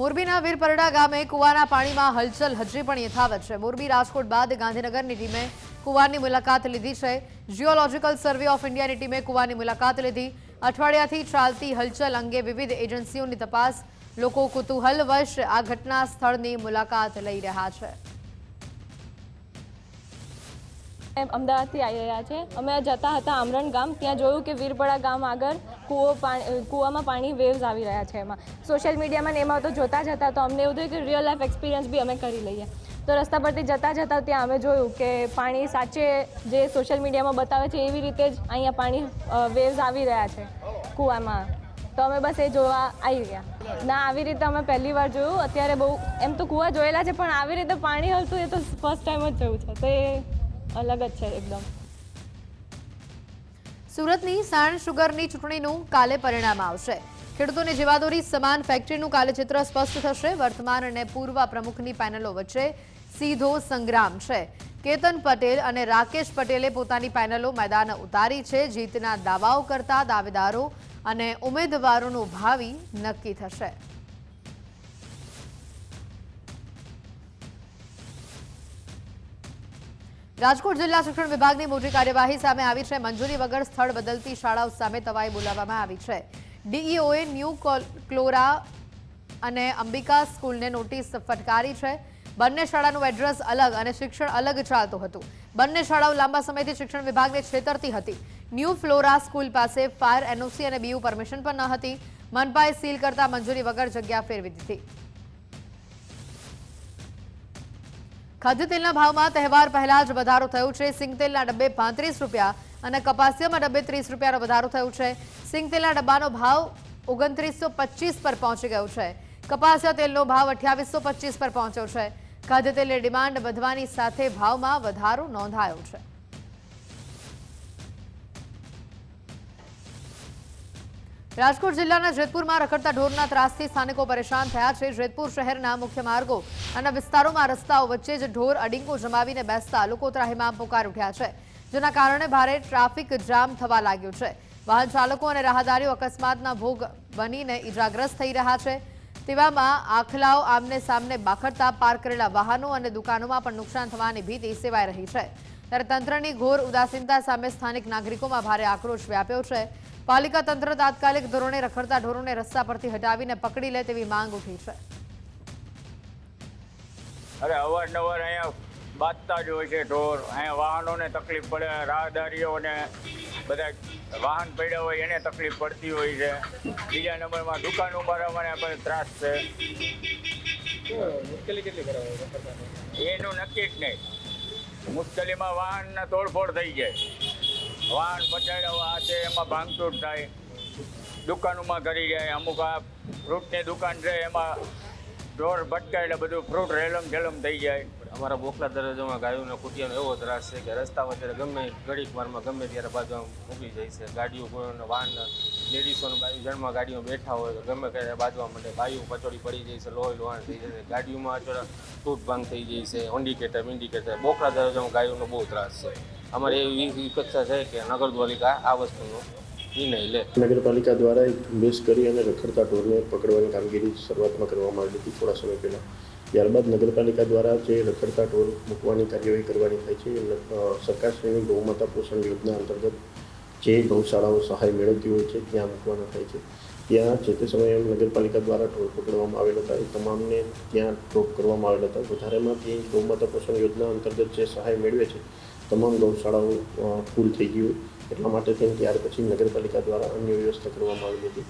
મોરબીના વીરપરડા ગામે કુવાના પાણીમાં હલચલ હજી પણ યથાવત છે. મોરબી રાજકોટ બાદ ગાંધીનગરની ટીમે કુવાની મુલાકાત લીધી છે. જીઓલોજીકલ સર્વે ઓફ ઇન્ડિયાની ટીમે કુવાની મુલાકાત લીધી. અઠવાડિયાથી ચાલતી હલચલ અંગે વિવિધ એજન્સીઓની તપાસ. લોકો કુતૂહલવશ આ ઘટના સ્થળની મુલાકાત લઈ રહ્યા છે. અમદાવાદથી આવી રહ્યા છે. અમે જતા હતા આમરણ ગામ, ત્યાં જોયું કે વીરપડા ગામ આગળ કૂવામાં પાણી વેવ્સ આવી રહ્યા છે. એમાં સોશિયલ મીડિયામાં ને એમાં તો જોતા જતા તો અમને એવું થયું કે રિયલ લાઈફ એક્સપિરિયન્સ બી અમે કરી લઈએ. તો રસ્તા પરથી જતા ત્યાં અમે જોયું કે પાણી સાચે જે સોશિયલ મીડિયામાં બતાવે છે એવી રીતે જ અહીંયા પાણી વેવ્સ આવી રહ્યા છે કૂવામાં. તો અમે બસ એ જોવા આવી ગયા. ના, આવી રીતે અમે પહેલી વાર જોયું. અત્યારે બહુ એમ તો કૂવા જોયેલા છે, પણ આવી રીતે પાણી હલતું એ તો ફર્સ્ટ ટાઈમ જ જોયું છે. તો એ અલગ જ છે એકદમ. સુરતની સાણ શુગરની ચૂંટણીનું કાલે પરિણામ આવશે. ખેડૂતોની જીવાદોરી સમાન ફેક્ટરીનું કાલે ચિત્ર સ્પષ્ટ થશે. વર્તમાન અને પૂર્વ પ્રમુખની પેનલો વચ્ચે સીધો સંગ્રામ છે. કેતન પટેલ અને રાકેશ પટેલે પોતાની પેનલો મેદાન ઉતારી છે. જીતના દાવાઓ કરતા દાવેદારો અને ઉમેદવારોનું ભાવિ નક્કી થશે. રાજકોટ જિલ્લા શિક્ષણ વિભાગની મોટી કાર્યવાહી સામે આવી છે. મંજૂરી વગર સ્થળ બદલતી શાળાઓ સામે તવાઈ બોલાવવામાં આવી છે. ડીઈઓએ ન્યૂ ક્લોરા અને અંબિકા સ્કૂલને નોટિસ ફટકારી છે. બંને શાળાનું એડ્રેસ અલગ અને શિક્ષણ અલગ ચાલતું હતું. બંને શાળાઓ લાંબા સમયથી શિક્ષણ વિભાગને છેતરતી હતી. ન્યૂ ફ્લોરા સ્કૂલ પાસે ફાયર એનઓસી અને બીયુ પરમિશન પણ ન હતી. મનપાએ સીલ કરતા મંજૂરી વગર જગ્યા ફેરવી દીધી. ખાદ્યતેલના ભાવમાં તહેવાર પહેલા જ વધારો થયો છે. સિંગતેલના ડબ્બે 35 રૂપિયા અને કપાસિયામાં ડબ્બે 30 રૂપિયાનો વધારો થયો છે. સિંગતેલના ડબ્બાનો ભાવ 2925 પર પહોંચી ગયો છે. કપાસિયા તેલનો ભાવ 2825 પર પહોંચ્યો છે. ખાદ્યતેલની ડિમાન્ડ વધવાની સાથે ભાવમાં વધારો નોંધાયો છે. રાજકોટ જિલ્લાના જેતપુરમાં રખડતા ઢોરના ત્રાસથી સ્થાનિકો પરેશાન થયા છે. જેતપુર શહેરના મુખ્ય માર્ગો અને વિસ્તારોમાં રસ્તાઓ વચ્ચે જ ઢોર અડીંગો જમાવીને બેસતા લોકો ત્રાહિમામ પોકાર ઉઠ્યા છે, જેના કારણે ભારે ટ્રાફિક જામ થવા લાગ્યો છે. વાહન ચાલકો અને રાહદારીઓ અકસ્માતના ભોગ બનીને ઇજાગ્રસ્ત થઈ રહ્યા છે. તેવામાં આખલાઓ આમને સામને બાખડતા પાર્ક કરેલા વાહનો અને દુકાનોમાં પણ નુકસાન થવાની ભીતિ સેવાઈ રહી છે. ત્યારે તંત્રની ઘોર ઉદાસીનતા સામે સ્થાનિક નાગરિકોમાં ભારે આક્રોશ વ્યાપ્યો છે. પાલિકા તંત્ર તાત્કાલિક ધોરણે રખડતા ઢોરોને રસ્તા પરથી હટાવીને પકડી લે તેવી માંગ ઉઠી છે. અરે અવારનવાર અહીંયા બાંધતા જ હોય છે ઢોર. અહીંયા વાહનોને તકલીફ પડે, રાહદારીઓને બધા વાહન પડ્યા હોય એને તકલીફ પડતી હોય છે. બીજા નંબરમાં દુકાનો ભરવાને પણ ત્રાસ છે. મુશ્કેલી કેટલી બરાબર એનું નક્કી જ નહીં. મુશ્કેલીમાં વાહનને તોડફોડ થઈ જાય. વાહન પછાડ્યા આ છે એમાં ભાંગતૂટ થાય. દુકાનોમાં કરી જાય. અમુક આ ફ્રૂટની દુકાન છે એમાં ઢોર ભટકાય એટલે બધું ફ્રૂટ રેલમ ઝેલમ થઈ જાય. અમારા બોખલા દરજ્જામાં ગાયોનો કુટિયાનો એવો ત્રાસ છે કે રસ્તામાં ત્યારે ગમે ઘડીક વારમાં ગમે ત્યારે બાજુ ઊભી જાય છે. ગાડીઓ કોઈને વાહન લેડીસોને બાજુ જણમાં ગાડીઓ બેઠા હોય તો ગમે ત્યારે બાજવા માટે બાયું પચોડી પડી જાય છે, લોહી લોહાણ થઈ જાય છે. ગાડીઓમાં તૂટ ભાંગ થઈ જાય છે. ઇન્ડિકેટર બોખલા દરજ્જામાં ગાયોનો બહુ ત્રાસ છે. અમારે એવી અપેક્ષા છે કે નગરપાલિકા આ વસ્તુનો નિર્ણય લે. નગરપાલિકા દ્વારા એક ઝુંબેશ કરી અને રખડતા ઢોરને પકડવાની કામગીરી શરૂઆતમાં કરવામાં આવી હતી થોડા સમય પહેલાં. ત્યારબાદ નગરપાલિકા દ્વારા જે રખડતા ઢોર મૂકવાની કાર્યવાહી કરવાની થાય છે. સરકારશ્રીની ગૌમાતા પોષણ યોજના અંતર્ગત જે ગૌશાળાઓ સહાય મેળવતી હોય છે ત્યાં મૂકવાના થાય છે. ત્યાં જે તે સમયે નગરપાલિકા દ્વારા ઢોર પકડવામાં આવેલા હતા એ તમામને ત્યાં ડ્રોપ કરવામાં આવેલા હતા. વધારેમાં તે ગૌમાતા પોષણ યોજના અંતર્ગત જે સહાય મેળવે છે તમામ ગૌશાળાઓ ફૂલ થઈ ગઈ હોય એટલા માટે થઈને ત્યાર પછી નગરપાલિકા દ્વારા અન્ય વ્યવસ્થા કરવામાં આવી હતી.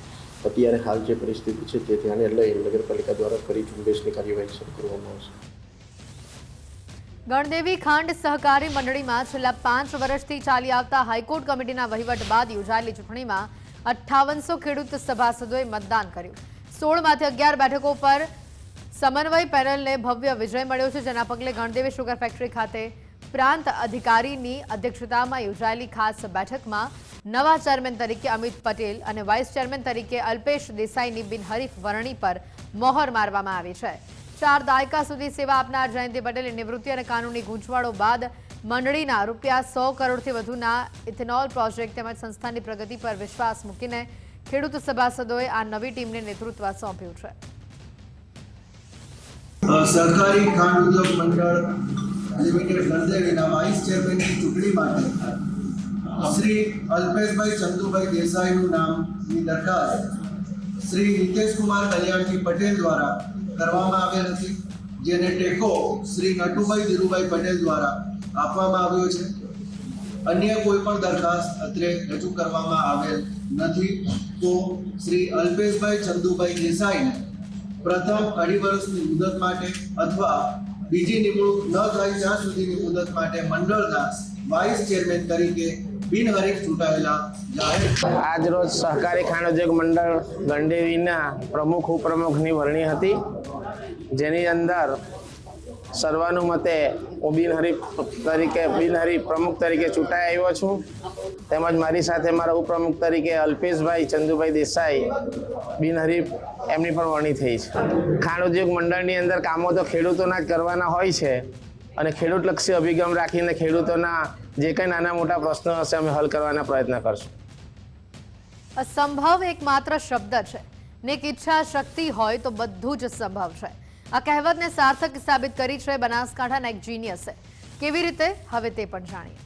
અત્યારે હાલ જે પરિસ્થિતિ છે તે ધ્યાને લઈ નગરપાલિકા દ્વારા ફરી ઝુંબેશની કાર્યવાહી શરૂ કરવામાં આવશે. ગણદેવી ખાંડ સહકારી મંડળીમાં છેલ્લા 5 વર્ષથી ચાલી આવતા હાઈકોર્ટ કમિટીના વહીવટ બાદ યોજાયેલી ચૂંટણીમાં 5800 ખેડૂત સભાસદોએ મતદાન કર્યું. 16માંથી 11 બેઠકો પર સમન્વય પેનલને ભવ્ય વિજય મળ્યો છે, જેના પગલે ગણદેવી શુગર ફેક્ટરી ખાતે પ્રાંત અધિકારીની અધ્યક્ષતામાં યોજાયેલી ખાસ બેઠકમાં નવા ચેરમેન તરીકે અમિત પટેલ અને વાઇસ ચેરમેન તરીકે અલ્પેશ દેસાઈની બિનહરીફ વરણી પર મોહર મારવામાં આવી છે. 4 દાયકા સુધી સેવા આપનાર જયંતિ પટેલે નિવૃત્તિ અને કાનૂની ગૂંચવણો બાદ મંડળીના ₹100 કરોડથી વધુના ઇથેનોલ પ્રોજેક્ટ તેમજ સંસ્થાની પ્રગતિ પર વિશ્વાસ મૂકીને ખેડૂત સભાસદોએ આ નવી ટીમને નેતૃત્વ સોંપ્યું છે. સહકારી ખાંડ ઉદ્યોગ મંડળ લિમિટેડ ગણદેવીના વાઇસ ચેરમેનની ચૂંટણી માટે શ્રી અલ્પેશભાઈ ચંદુભાઈ દેસાઈનું નામની દરખાસ્ત શ્રી નિતેશકુમાર કલ્યાણજી પટેલ દ્વારા કરવામાં આવેલ હતી, જેને ટેકો શ્રી નટુભાઈ ધીરુભાઈ પટેલ દ્વારા આપવામાં આવ્યો છે. અન્ય કોઈ પણ દરખાસ્ત અત્રે રજૂ કરવામાં આવેલ નથી. તો શ્રી અલ્પેશભાઈ ચંદુભાઈ દેસાઈને પ્રથમ 2.5 વર્ષની મુદત માટે અથવા બીજી નિમણૂક ન થાય ત્યાં સુધીની મુદત માટે મંડળના વાઇસ ચેરમેન તરીકે બિનહરીફ ચૂંટાયેલા જાહેર. આજ રોજ સહકારી ખાંડ ઉદ્યોગ મંડળ ગણદેવીના પ્રમુખ ઉપપ્રમુખની વરણી હતી, જેની અંદર સર્વાનુમતે હું બિનહરીફ પ્રમુખ તરીકે ચૂંટાઈ આવ્યો છું. તેમજ મારી સાથે મારા ઉપપ્રમુખ તરીકે અલ્પેશભાઈ ચંદુભાઈ દેસાઈ બિનહરીફ એમની પણ વરણી થઈ છે. ખાંડ ઉદ્યોગ મંડળની અંદર કામો તો ખેડૂતોના જ કરવાના હોય છે અને ખેડૂતલક્ષી અભિગમ રાખીને ખેડૂતોના જે કંઈ નાના મોટા પ્રશ્નો હશે અમે હલ કરવાના પ્રયત્ન કરશું. અસંભવ એકમાત્ર શબ્દ છે ને એક ઈચ્છા શક્તિ હોય તો બધું જ સંભવ છે. આ કહેવતને સાર્થક સાબિત કરી છે બનાસકાંઠાના એક જીનિયસે. કેવી રીતે, હવે તે પણ જાણીએ.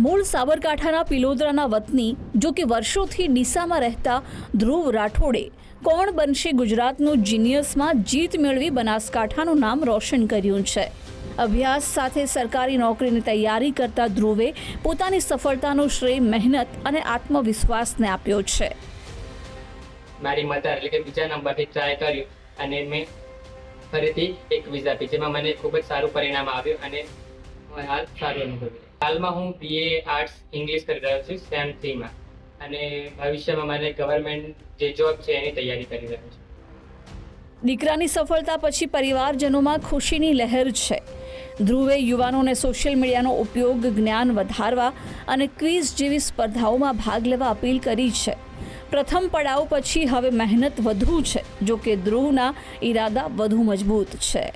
મૂળ સાબરકાંઠાના પિલોદરાના વતની જો કે વર્ષોથી ડીસામાં રહેતા ધ્રુવ રાઠોડે કોણ બનશે ગુજરાતનું જીનિયસમાં જીત મેળવી બનાસકાંઠાનું નામ રોશન કર્યું છે. અભ્યાસ સાથે સરકારી નોકરીની તૈયારી કરતા ધ્રુવે પોતાની સફળતાનો શ્રેય મહેનત અને આત્મવિશ્વાસને આપ્યો છે. મારી મધર એટલે કે બીજા નંબરથી ટ્રાય કર્યું અને મેં ફરીથી એક ક્વિઝ આપી, જેમાં મને ખૂબ જ સારું પરિણામ આવ્યું અને હાલ સારું અનુભવ્યું. હાલમાં હું BA આર્ટ્સ ઇંગ્લિશ કરી રહ્યો છું SEM 3માં અને ભવિષ્યમાં મને ગવર્મેન્ટ જે જોબ છે એની તૈયારી કરી રહ્યો છું. દીકરાની સફળતા પછી પરિવારજનોમાં ખુશીની લહેર છે. ધ્રુવે યુવાનોને સોશિયલ મીડિયાનો ઉપયોગ જ્ઞાન વધારવા અને ક્વિઝ જેવી સ્પર્ધાઓમાં ભાગ લેવા અપીલ કરી છે. પ્રથમ પડાવ પછી હવે મહેનત વધુ છે, જો કે ધ્રુવના ઈરાદા વધુ મજબૂત છે.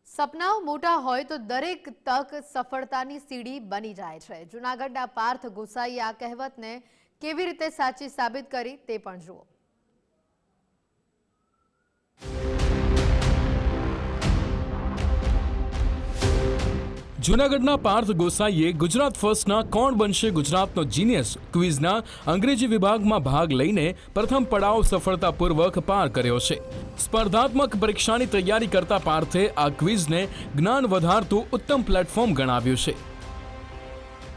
સપનાઓ મોટા હોય તો દરેક તક સફળતાની સીડી બની જાય છે. જૂનાગઢના પાર્થ ગોસાઈએ આ કહેવતને કેવી રીતે સાચી સાબિત કરી તે પણ જુઓ. જૂનાગઢના પાર્થ ગોસાઈએ ગુજરાત ફર્સ્ટના કોણ બનશે ગુજરાતનો જીનિયસ ક્વિઝના અંગ્રેજી વિભાગમાં ભાગ લઈને પ્રથમ પડાવ સફળતાપૂર્વક પાર કર્યો છે. સ્પર્ધાત્મક પરીક્ષાની તૈયારી કરતા પાર્થે આ ક્વિઝને જ્ઞાન વધારતું ઉત્તમ પ્લેટફોર્મ ગણાવ્યું છે.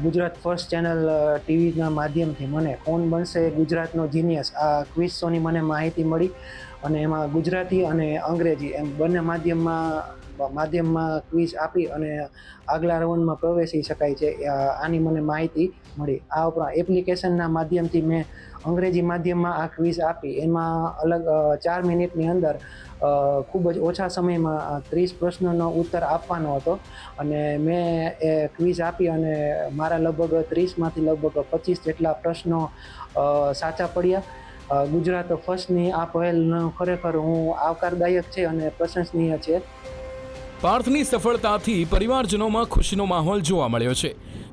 ગુજરાત ફર્સ્ટ ચેનલ ટીવીના માધ્યમથી મને કોણ બનશે ગુજરાતનો જીનિયસ આ ક્વિઝ શોની મને માહિતી મળી અને એમાં ગુજરાતી અને અંગ્રેજી એમ બંને માધ્યમમાં ક્વિઝ આપી અને આગલા રાઉન્ડમાં પ્રવેશી શકાય છે. આની મને માહિતી મળી. આ ઉપરાંત એપ્લિકેશનના માધ્યમથી મેં અંગ્રેજી માધ્યમમાં આ ક્વિઝ આપી. એમાં અલગ 4 મિનિટની અંદર ખૂબ જ ઓછા સમયમાં 30 પ્રશ્નોનો ઉત્તર આપવાનો હતો અને મેં એ ક્વિઝ આપી અને મારા લગભગ 30માંથી લગભગ 25 જેટલા પ્રશ્નો સાચા પડ્યા. ગુજરાત ફર્સ્ટની આ પહેલ ખરેખર હું આવકારદાયક છે અને પ્રશંસનીય છે. પાર્થની સફળતાથી પરિવારજનોમાં ખુશીનો માહોલ જોવા મળ્યો છે.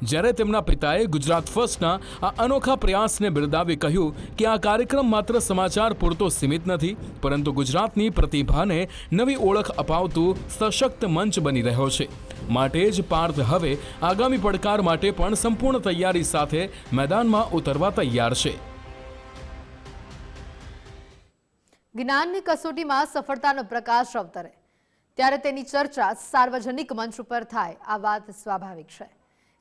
જ્યારે તેમના પિતાએ ગુજરાત ફર્સ્ટના આ અનોખા પ્રયાસને બિરદાવી કહ્યું કે આ કાર્યક્રમ માત્ર સમાચાર પૂરતો સીમિત નથી, પરંતુ ગુજરાતની પ્રતિભાને નવી ઓળખ અપાવતું સશક્ત મંચ બની રહ્યો છે. માટે જ પાર્થ હવે આગામી પડકાર માટે પણ સંપૂર્ણ તૈયારી સાથે મેદાનમાં ઉતરવા તૈયાર છે. જ્ઞાનની કસોટીમાં સફળતાનો પ્રકાશ અવતરે ત્યારે તેની ચર્ચા સાર્વજનિક મંચ ઉપર થાય, આ વાત સ્વાભાવિક છે.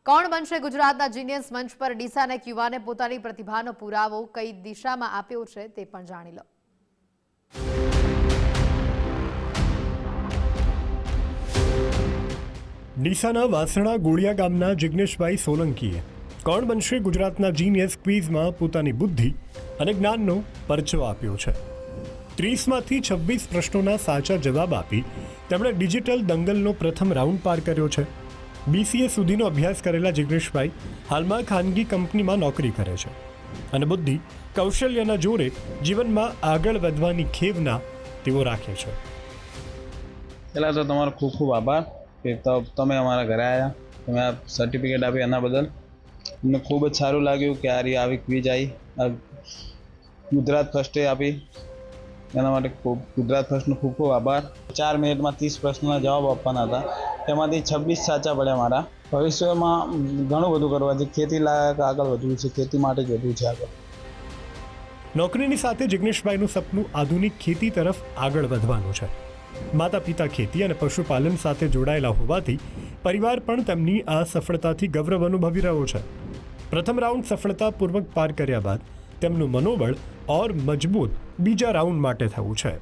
કોણ બનશે ગુજરાતના જીનિયસ મંચ પર ડીસાના એક યુવાને પોતાની પ્રતિભાનો પુરાવો કઈ દિશામાં આપ્યો છે તે પણ જાણી લો. ડીસાના વાસણા ગોળિયા ગામના જિગ્નેશભાઈ સોલંકીએ કોણ બનશે ગુજરાતના જીનિયસ ક્વિઝમાં પોતાની બુદ્ધિ અને જ્ઞાનનો પરચો આપ્યો છે. 30માંથી 26 પ્રશ્નોના સાચા જવાબ આપી તેમણે ડિજિટલ દંગલનો પ્રથમ રાઉન્ડ પાર કર્યો છે. BCA સુધીનો અભ્યાસ કરેલા જિગ્નેશભાઈ હાલમાં ખાનગી કંપનીમાં નોકરી કરે છે અને બુદ્ધિ કૌશલ્યના જોરે જીવનમાં આગળ વધવાની ખેવના તેઓ રાખે છે. પહેલાં તો તમારો ખૂબ ખૂબ આભાર કે તમે અમારા ઘરે આવ્યા, તમે આ સર્ટિફિકેટ આપી એના બદલ અમને ખૂબ જ સારું લાગ્યું કે આવી ક્વિઝ આવી, ગુજરાત ફર્સ્ટે આપી એના માટે ગુજરાત ફર્સ્ટનો ખૂબ ખૂબ આભાર. 4 મિનિટમાં 30 પ્રશ્નોના જવાબ આપવાના હતા, તેમાંથી 26 સાચા પડ્યા મારા. ભવિષ્યમાં ઘણું બધું કરવા છે, ખેતી લાયક આગળ વધવું છે, ખેતી માટે જ વધવું છે આગળ. નોકરીની સાથે જિગ્નેશભાઈનું સપનું આધુનિક ખેતી તરફ આગળ વધવાનું છે. માતા પિતા ખેતી અને પશુપાલન સાથે જોડાયેલા હોવાથી પરિવાર પણ તેમની આ સફળતાથી ગૌરવ અનુભવી રહ્યો છે. પ્રથમ રાઉન્ડ સફળતાપૂર્વક પાર કર્યા બાદ તેમનું મનોબળ ઓર મજબૂત બીજા રાઉન્ડ માટે થયું છે.